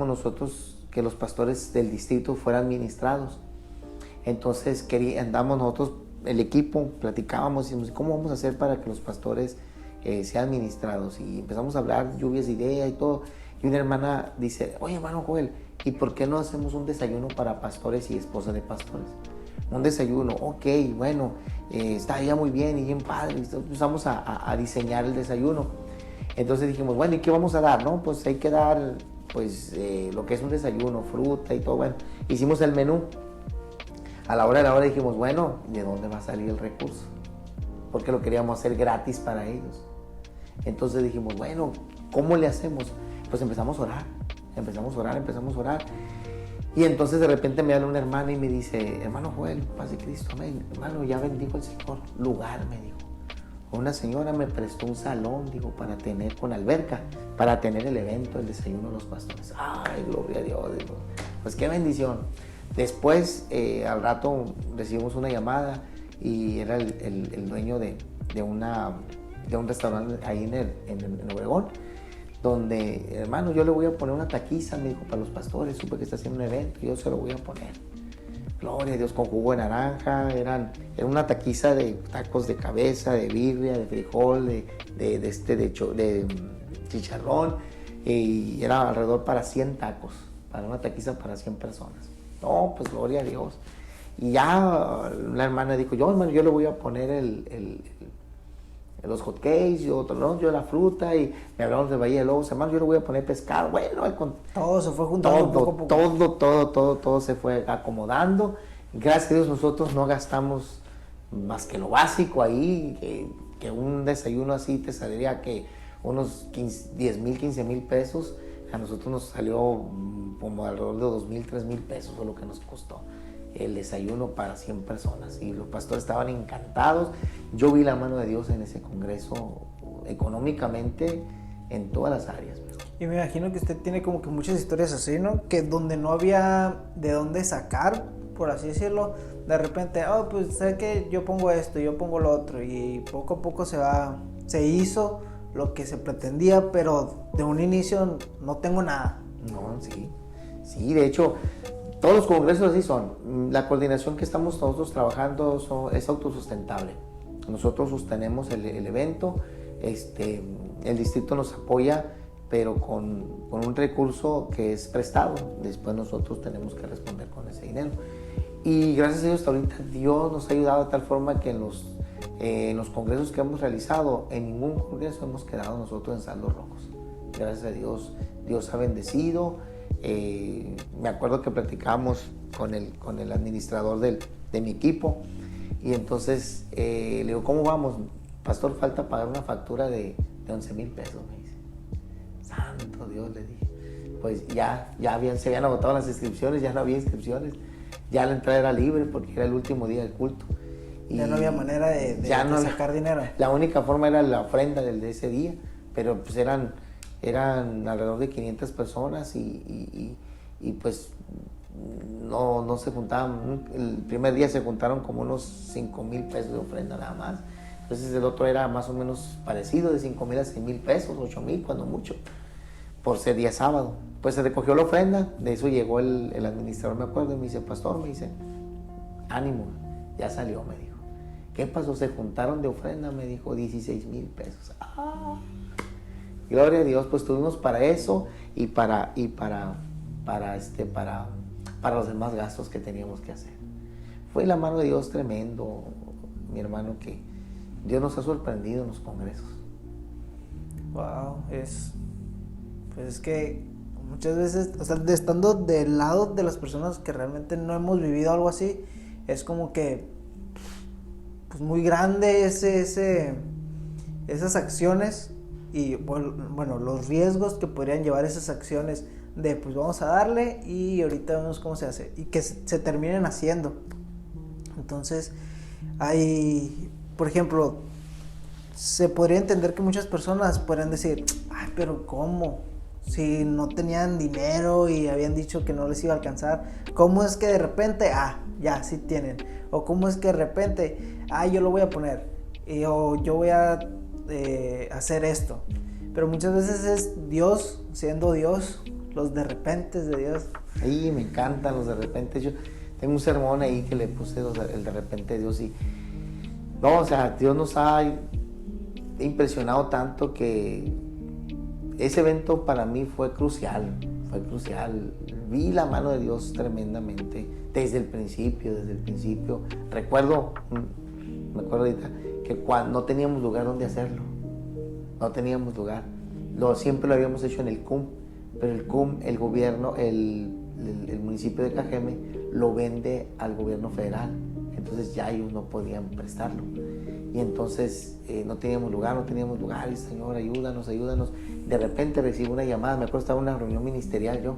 Speaker 2: nosotros que los pastores del distrito fueran ministrados. Entonces andamos nosotros, el equipo, platicábamos y decíamos, ¿cómo vamos a hacer para que los pastores sean ministrados? Y empezamos a hablar, lluvias de idea y todo. Y una hermana dice, oye, hermano Joel, ¿y por qué no hacemos un desayuno para pastores y esposas de pastores? Un desayuno, ok, bueno, está ya muy bien y bien padre. Empezamos a diseñar el desayuno. Entonces dijimos, bueno, ¿y qué vamos a dar? No, pues hay que dar pues lo que es un desayuno, fruta y todo. Bueno, hicimos el menú. A la hora de la hora dijimos, bueno, ¿de dónde va a salir el recurso? Porque lo queríamos hacer gratis para ellos. Entonces dijimos, bueno, ¿cómo le hacemos? Pues empezamos a orar. Y entonces de repente me habla una hermana y me dice, hermano Joel, paz de Cristo, amén. Hermano, ya bendijo el Señor. Lugar, me dijo. Una señora me prestó un salón, digo, para tener con alberca, para tener el evento, el desayuno de los pastores. Ay, gloria a Dios, digo. Pues qué bendición. Después, al rato, recibimos una llamada y era el dueño de un restaurante ahí en Obregón, donde, hermano, yo le voy a poner una taquiza, me dijo, para los pastores, supe que está haciendo un evento, yo se lo voy a poner. Gloria a Dios, con jugo de naranja, era una taquiza de tacos de cabeza, de birria, de frijol, de chicharrón, y era alrededor para 100 tacos, para una taquiza para 100 personas. No, pues gloria a Dios. Y ya la hermana dijo, yo, hermano, yo le voy a poner los hotcakes, yo la fruta, y me hablaron de Bahía de Lobos, hermano, yo le voy a poner pescado. Bueno,
Speaker 1: todo se fue juntando poco a
Speaker 2: poco. Todo se fue acomodando. Gracias a Dios nosotros no gastamos más que lo básico ahí, que un desayuno así te saldría que unos 10,000, 15,000 pesos. A nosotros nos salió como alrededor de 2,000, 3,000 pesos, fue lo que nos costó el desayuno para 100 personas. Y los pastores estaban encantados. Yo vi la mano de Dios en ese congreso, económicamente, en todas las áreas.
Speaker 1: Y me imagino que usted tiene como que muchas historias así, ¿no? Que donde no había de dónde sacar, por así decirlo, de repente, pues sé que yo pongo esto, yo pongo lo otro, y poco a poco se hizo lo que se pretendía, pero de un inicio no tengo nada.
Speaker 2: No, sí, de hecho, todos los congresos así son. La coordinación que estamos nosotros trabajando es autosustentable. Nosotros sostenemos el evento, el distrito nos apoya, pero con un recurso que es prestado. Después nosotros tenemos que responder con ese dinero. Y gracias a Dios, hasta ahorita Dios nos ha ayudado de tal forma que en los congresos que hemos realizado, en ningún congreso hemos quedado nosotros en saldos rojos. Gracias a Dios, Dios ha bendecido. Me acuerdo que platicábamos con el administrador de mi equipo, y entonces le digo, ¿cómo vamos? Pastor, falta pagar una factura de 11,000 pesos, me dice. Santo Dios, le dije. Pues se habían agotado las inscripciones, ya no había inscripciones, ya la entrada era libre porque era el último día del culto. Y
Speaker 1: ya no había manera de sacar dinero.
Speaker 2: La única forma era la ofrenda de ese día, pero pues eran alrededor de 500 personas y pues no se juntaban. El primer día se juntaron como unos 5,000 pesos de ofrenda nada más. Entonces el otro era más o menos parecido, de 5,000 a 6,000 pesos, 8,000 cuando mucho, por ser día sábado. Pues se recogió la ofrenda, de eso llegó el administrador, me acuerdo, y me dice, pastor, me dice, ánimo, ya salió, me dijo. ¿Qué pasó? Se juntaron de ofrenda, me dijo, 16,000 pesos. Gloria a Dios, pues tuvimos para eso y para los demás gastos que teníamos que hacer. Fue la mano de Dios tremendo, mi hermano, que Dios nos ha sorprendido en los congresos.
Speaker 1: Wow, es que muchas veces, o sea, estando del lado de las personas que realmente no hemos vivido algo así, es como que pues muy grande esas acciones y bueno, los riesgos que podrían llevar esas acciones de pues vamos a darle y ahorita vemos cómo se hace y que se terminen haciendo. Entonces hay, por ejemplo, se podría entender que muchas personas podrían decir, ay, pero ¿cómo? Si no tenían dinero y habían dicho que no les iba a alcanzar, ¿cómo es que de repente, ya sí tienen? O ¿cómo es que de repente, yo lo voy a poner, o yo voy a hacer esto? Pero muchas veces es Dios, siendo Dios, los de repente de Dios.
Speaker 2: Ahí me encantan los de repente. Yo tengo un sermón ahí que le puse el de repente de Dios y no, o sea, Dios nos ha impresionado tanto que ese evento para mí fue crucial. Vi la mano de Dios tremendamente desde el principio. Me acuerdo ahorita que cuando no teníamos lugar donde hacerlo, no teníamos lugar. siempre lo habíamos hecho en el CUM, pero el CUM, el gobierno, el municipio de Cajeme lo vende al gobierno federal, entonces ya ellos no podían prestarlo. Y entonces no teníamos lugar, y Señor, ayúdanos. De repente recibo una llamada, me acuerdo, estaba en una reunión ministerial yo,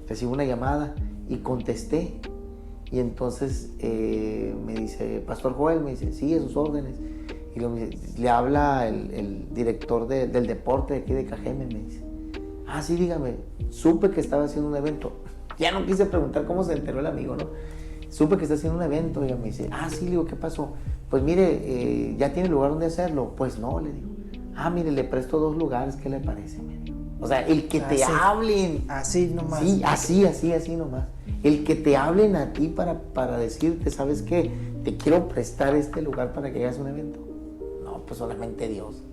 Speaker 2: recibo una llamada y contesté. Y entonces me dice, Pastor Joel, me dice, sí, a sus órdenes. Y le habla el director del deporte de aquí de Cajeme, me dice, sí, dígame, supe que estaba haciendo un evento. Ya no quise preguntar cómo se enteró el amigo, ¿no? Supe que está haciendo un evento. Y ella me dice, sí, le digo, ¿qué pasó? Pues mire, ¿ya tiene lugar donde hacerlo? Pues no, le digo. Mire, le presto 2 lugares, ¿qué le parece? Me dijo. O sea, el que te hablen.
Speaker 1: Así nomás.
Speaker 2: Sí, así nomás. El que te hablen a ti para decirte, ¿sabes qué? Te quiero prestar este lugar para que hagas un evento. No, pues solamente Dios.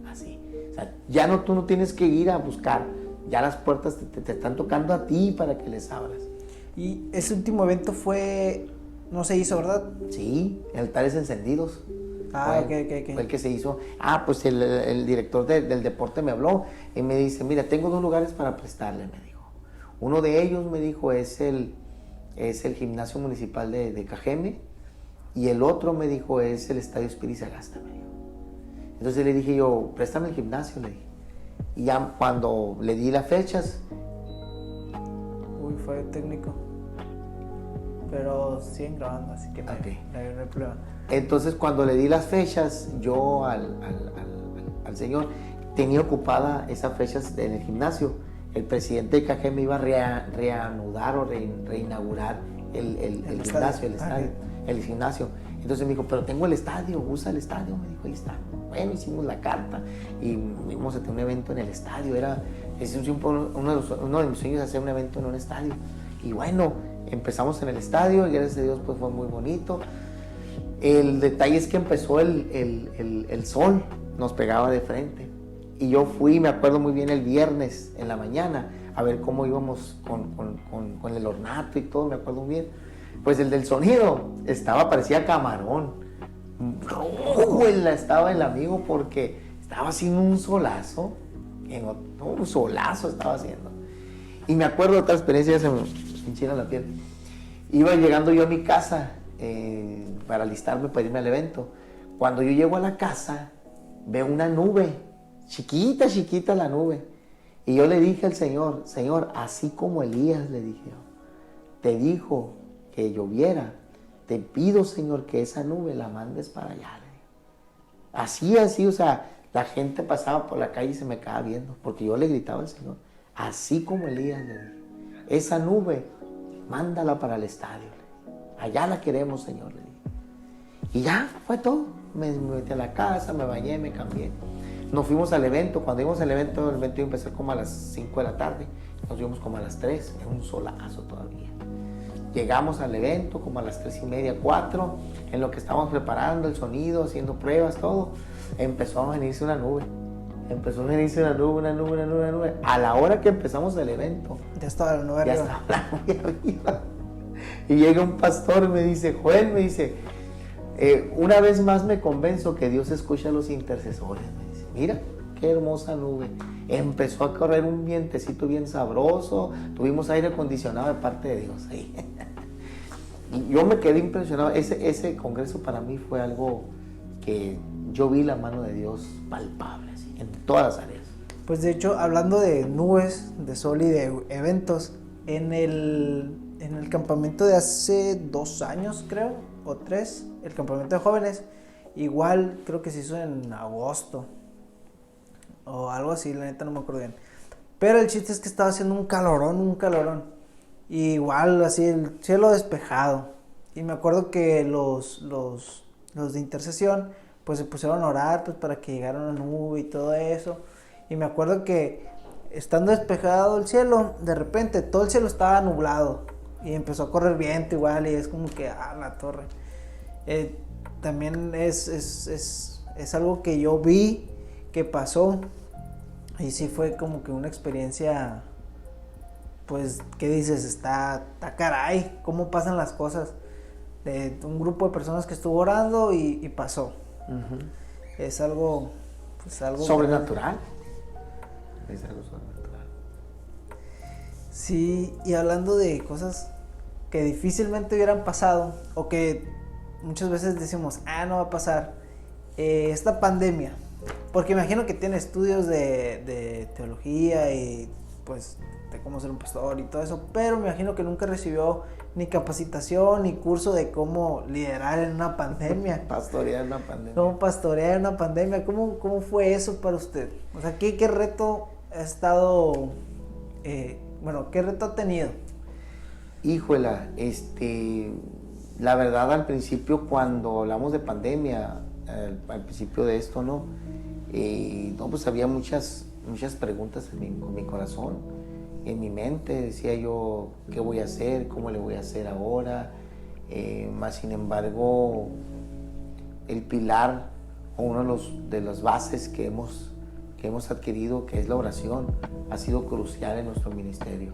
Speaker 2: Así. O sea, ya tú no tienes que ir a buscar. Ya las puertas te están tocando a ti para que les abras.
Speaker 1: Y ese último evento no se hizo, ¿verdad?
Speaker 2: Sí, altares encendidos.
Speaker 1: Ok.
Speaker 2: Fue el que se hizo. Pues el director del deporte me habló y me dice, mira, tengo 2 lugares para prestarle, me dijo. Uno de ellos, me dijo, es el gimnasio municipal de Cajeme, y el otro, me dijo, es el estadio Espíritu Sagasta, me dijo. Entonces le dije yo, préstame el gimnasio, le dije. Y ya cuando le di las fechas...
Speaker 1: Fue técnico. Pero siguen grabando, así que no hay problema.
Speaker 2: Entonces cuando le di las fechas, yo al señor tenía ocupada esas fechas en el gimnasio. El presidente de Cajeme iba a reanudar o reinaugurar el gimnasio, el gimnasio. Entonces me dijo, pero tengo el estadio, usa el estadio, me dijo, ahí está. Bueno, hicimos la carta y fuimos a tener un evento en el estadio. Uno de mis sueños hacer un evento en un estadio. Y bueno, empezamos en el estadio y gracias a Dios pues fue muy bonito. El detalle es que empezó el sol, nos pegaba de frente. Y yo fui, me acuerdo muy bien, el viernes en la mañana a ver cómo íbamos con el ornato y todo, me acuerdo muy bien. Pues el del sonido parecía camarón. Rojo estaba el amigo porque estaba haciendo un solazo. Un solazo estaba haciendo. Y me acuerdo de otra experiencia, se me enchina la piel. Iba llegando yo a mi casa para alistarme para irme al evento. Cuando yo llego a la casa, veo una nube, chiquita la nube. Y yo le dije al Señor, así como Elías, le dije yo, te dijo que lloviera, te pido, Señor, que esa nube la mandes para allá. Así, o sea, la gente pasaba por la calle y se me quedaba viendo, porque yo le gritaba al Señor, así como Elías, le dije, esa nube, mándala para el estadio. Allá la queremos, Señor, le dije. Y ya, fue todo. Me metí a la casa, me bañé, me cambié. Nos fuimos al evento. Cuando íbamos al evento, el evento iba a empezar como a las 5 de la tarde. Nos fuimos como a las 3, era un solazo todavía. Llegamos al evento como a las 3:30, 4, en lo que estábamos preparando el sonido, haciendo pruebas, todo, empezó a venirse una nube. Una nube. A la hora que empezamos el evento,
Speaker 1: ya estaba la nube
Speaker 2: arriba. Y llega un pastor y me dice, Joel, una vez más me convenzo que Dios escucha a los intercesores. Me dice, mira, qué hermosa nube. Empezó a correr un vientecito bien sabroso, tuvimos aire acondicionado de parte de Dios ahí. Y yo me quedé impresionado. Ese congreso para mí fue algo que yo vi la mano de Dios palpable, así, en todas las áreas.
Speaker 1: Pues de hecho, hablando de nubes, de sol y de eventos, en el campamento de hace 2 años, creo, o 3, el campamento de jóvenes, igual creo que se hizo en agosto o algo así, la neta no me acuerdo bien. Pero el chiste es que estaba haciendo un calorón. Y igual así el cielo despejado. Y me acuerdo que los de intercesión pues se pusieron a orar pues para que llegara una nube y todo eso. Y me acuerdo que estando despejado el cielo, de repente todo el cielo estaba nublado. Y empezó a correr viento igual y es como que la torre. También es algo que yo vi que pasó y sí fue como que una experiencia, pues, ¿qué dices? Está caray, cómo pasan las cosas, de un grupo de personas que estuvo orando y pasó. Uh-huh. Es algo, pues, algo
Speaker 2: sobrenatural. es algo sobrenatural.
Speaker 1: Sí, y hablando de cosas que difícilmente hubieran pasado, o que muchas veces decimos, no va a pasar, esta pandemia, porque me imagino que tiene estudios de teología y pues de cómo ser un pastor y todo eso, pero me imagino que nunca recibió ni capacitación ni curso de cómo liderar en una pandemia.
Speaker 2: Pastorear en una pandemia.
Speaker 1: ¿Cómo pastorear en una pandemia? ¿Cómo fue eso para usted? O sea, ¿qué reto ha estado, qué reto ha tenido?
Speaker 2: Híjola, la verdad al principio cuando hablamos de pandemia, al principio de esto, ¿no? Pues había muchas preguntas con mi corazón, en mi mente. Decía yo, ¿qué voy a hacer? ¿Cómo le voy a hacer ahora? Más sin embargo, el pilar o una de las bases que hemos adquirido, que es la oración, ha sido crucial en nuestro ministerio.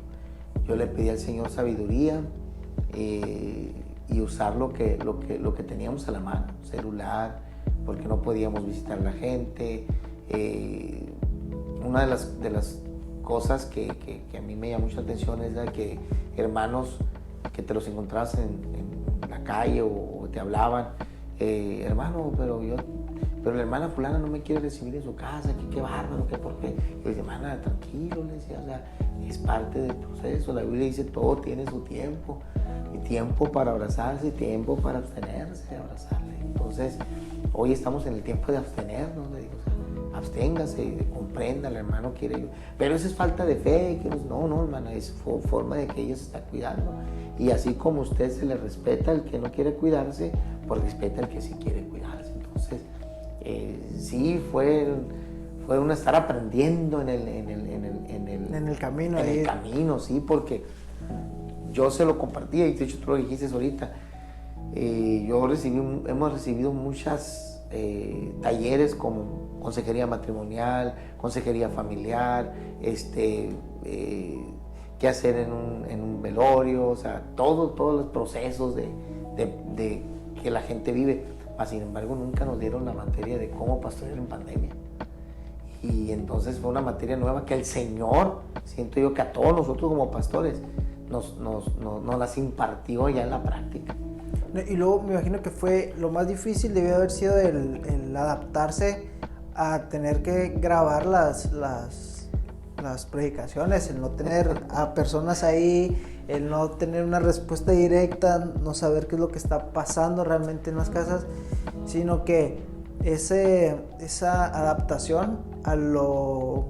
Speaker 2: Yo le pedí al Señor sabiduría y usar lo que teníamos a la mano, celular, porque no podíamos visitar a la gente. Una de las cosas que a mí me llama mucha atención es la que hermanos que te los encontrabas en la calle o te hablaban, hermano, pero la hermana fulana no me quiere recibir en su casa, qué bárbaro, por qué. Y yo decía, hermana, tranquilo, le decía, o sea, es parte del proceso. La Biblia dice, todo tiene su tiempo, y tiempo para abrazarse, y tiempo para abstenerse de abrazarle. Entonces, hoy estamos en el tiempo de abstenernos, le digo, o sea, absténgase y comprenda, el hermano quiere. Pero eso es falta de fe, no, hermana, es forma de que ella se está cuidando. Y así como usted se le respeta al que no quiere cuidarse, pues respeta al que sí quiere cuidarse. Entonces, sí, fue un estar aprendiendo en el camino. En el camino, sí, porque yo se lo compartía, y de hecho tú lo dijiste ahorita. Hemos recibido muchas talleres como consejería matrimonial, consejería familiar, qué hacer en un velorio, o sea, todos los procesos de que la gente vive. Sin embargo, nunca nos dieron la materia de cómo pastorear en pandemia. Y entonces fue una materia nueva que el Señor, siento yo que a todos nosotros como pastores, nos las impartió ya en la práctica.
Speaker 1: Y luego me imagino que fue lo más difícil, debió haber sido el adaptarse a tener que grabar las predicaciones, el no tener a personas ahí, el no tener una respuesta directa, no saber qué es lo que está pasando realmente en las casas, sino que esa adaptación a lo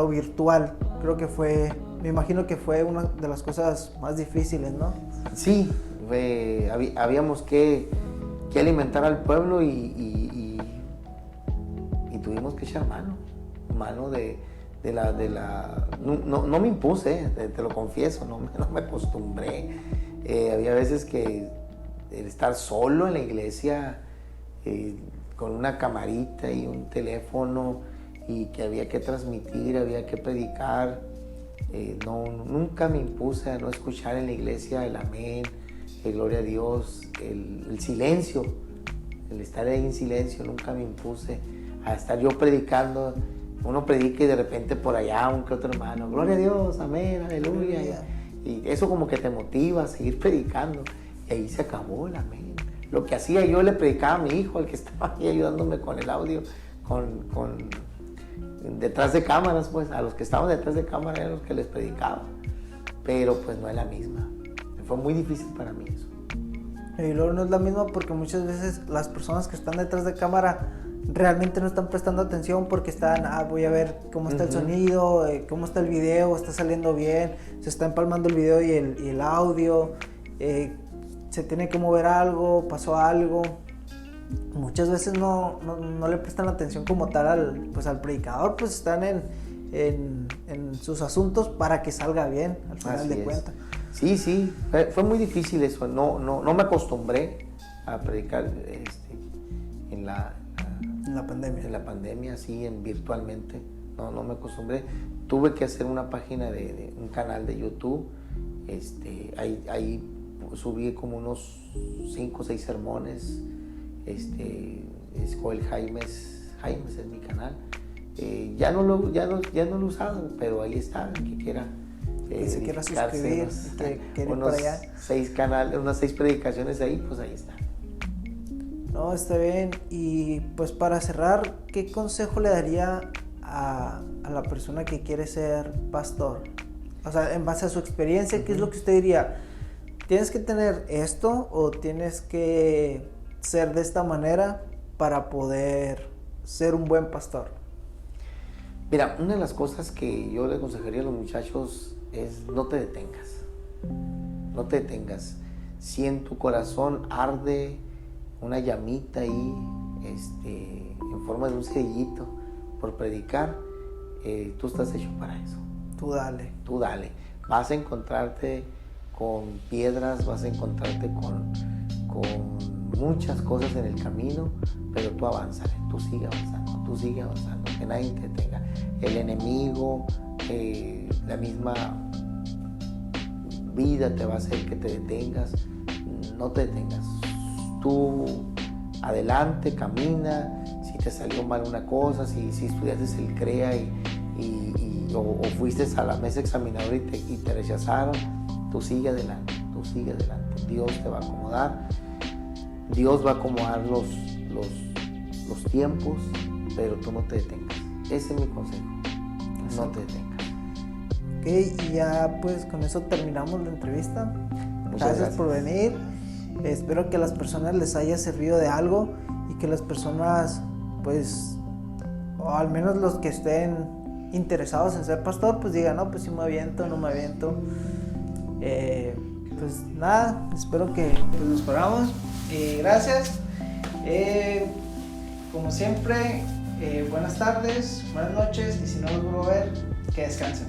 Speaker 1: virtual, creo que me imagino que fue una de las cosas más difíciles, ¿no?
Speaker 2: Sí, habíamos que alimentar al pueblo y tuvimos que echar mano de la no me impuse, te lo confieso, no me acostumbré. Había veces que el estar solo en la iglesia, con una camarita y un teléfono, y que había que transmitir, había que predicar, nunca me impuse a no escuchar en la iglesia el amén, el gloria a Dios, el silencio, el estar ahí en silencio. Nunca me impuse a estar yo predicando. Uno predica y de repente por allá un que otro hermano, gloria a Dios, amén, aleluya. Y eso como que te motiva a seguir predicando. Y ahí se acabó el amén. Lo que hacía, yo le predicaba a mi hijo, al que estaba ahí ayudándome con el audio, detrás de cámaras, pues a los que estaban detrás de cámaras eran los que les predicaba. Pero pues no es la misma. Fue muy difícil para mí eso.
Speaker 1: Y luego no es la misma porque muchas veces las personas que están detrás de cámara realmente no están prestando atención porque están, voy a ver cómo está el sonido, cómo está el video, está saliendo bien, se está empalmando el video y el audio, se tiene que mover algo, pasó algo. Muchas veces no le prestan atención como tal al predicador, pues están en sus asuntos para que salga bien al final de cuentas.
Speaker 2: Sí, fue muy difícil eso, no me acostumbré a predicar en la pandemia. En la pandemia, sí, virtualmente, no me acostumbré. Tuve que hacer una página de un canal de YouTube, ahí subí como unos 5 o 6 sermones, es Joel Jaimes es mi canal. Ya no lo he usado, pero ahí está, el que quiera.
Speaker 1: Que se quiera suscribir, que quiera ir para allá.
Speaker 2: 6 canales, unas 6 predicaciones ahí, pues ahí está.
Speaker 1: No, está bien. Y pues para cerrar, ¿qué consejo le daría a la persona que quiere ser pastor? O sea, en base a su experiencia, ¿qué es lo que usted diría? ¿Tienes que tener esto o tienes que ser de esta manera para poder ser un buen pastor?
Speaker 2: Mira, una de las cosas que yo le aconsejaría a los muchachos es no te detengas. No te detengas. Si en tu corazón arde una llamita ahí, en forma de un cerillito por predicar, tú estás hecho para eso.
Speaker 1: Tú dale.
Speaker 2: Tú dale. Vas a encontrarte con piedras, vas a encontrarte con muchas cosas en el camino, pero tú avánzale, tú sigue avanzando, que nadie te detenga. El enemigo, la misma vida te va a hacer que te detengas. No te detengas. Tú adelante, camina. Si te salió mal una cosa, si estudiaste el CREA o fuiste a la mesa examinadora y te rechazaron, tú sigue adelante. Dios te va a acomodar. Dios va a acomodar los tiempos, pero tú no te detengas. Ese es mi consejo. No te detengas.
Speaker 1: Ok, y ya pues con eso terminamos la entrevista. Gracias por venir. Espero que a las personas les haya servido de algo y que las personas, pues, o al menos los que estén interesados en ser pastor, pues digan, no, pues si me aviento, no me aviento. Pues nada, espero que pues, nos fuéramos. Gracias. Como siempre, buenas tardes, buenas noches y si no los vuelvo a ver, que descansen.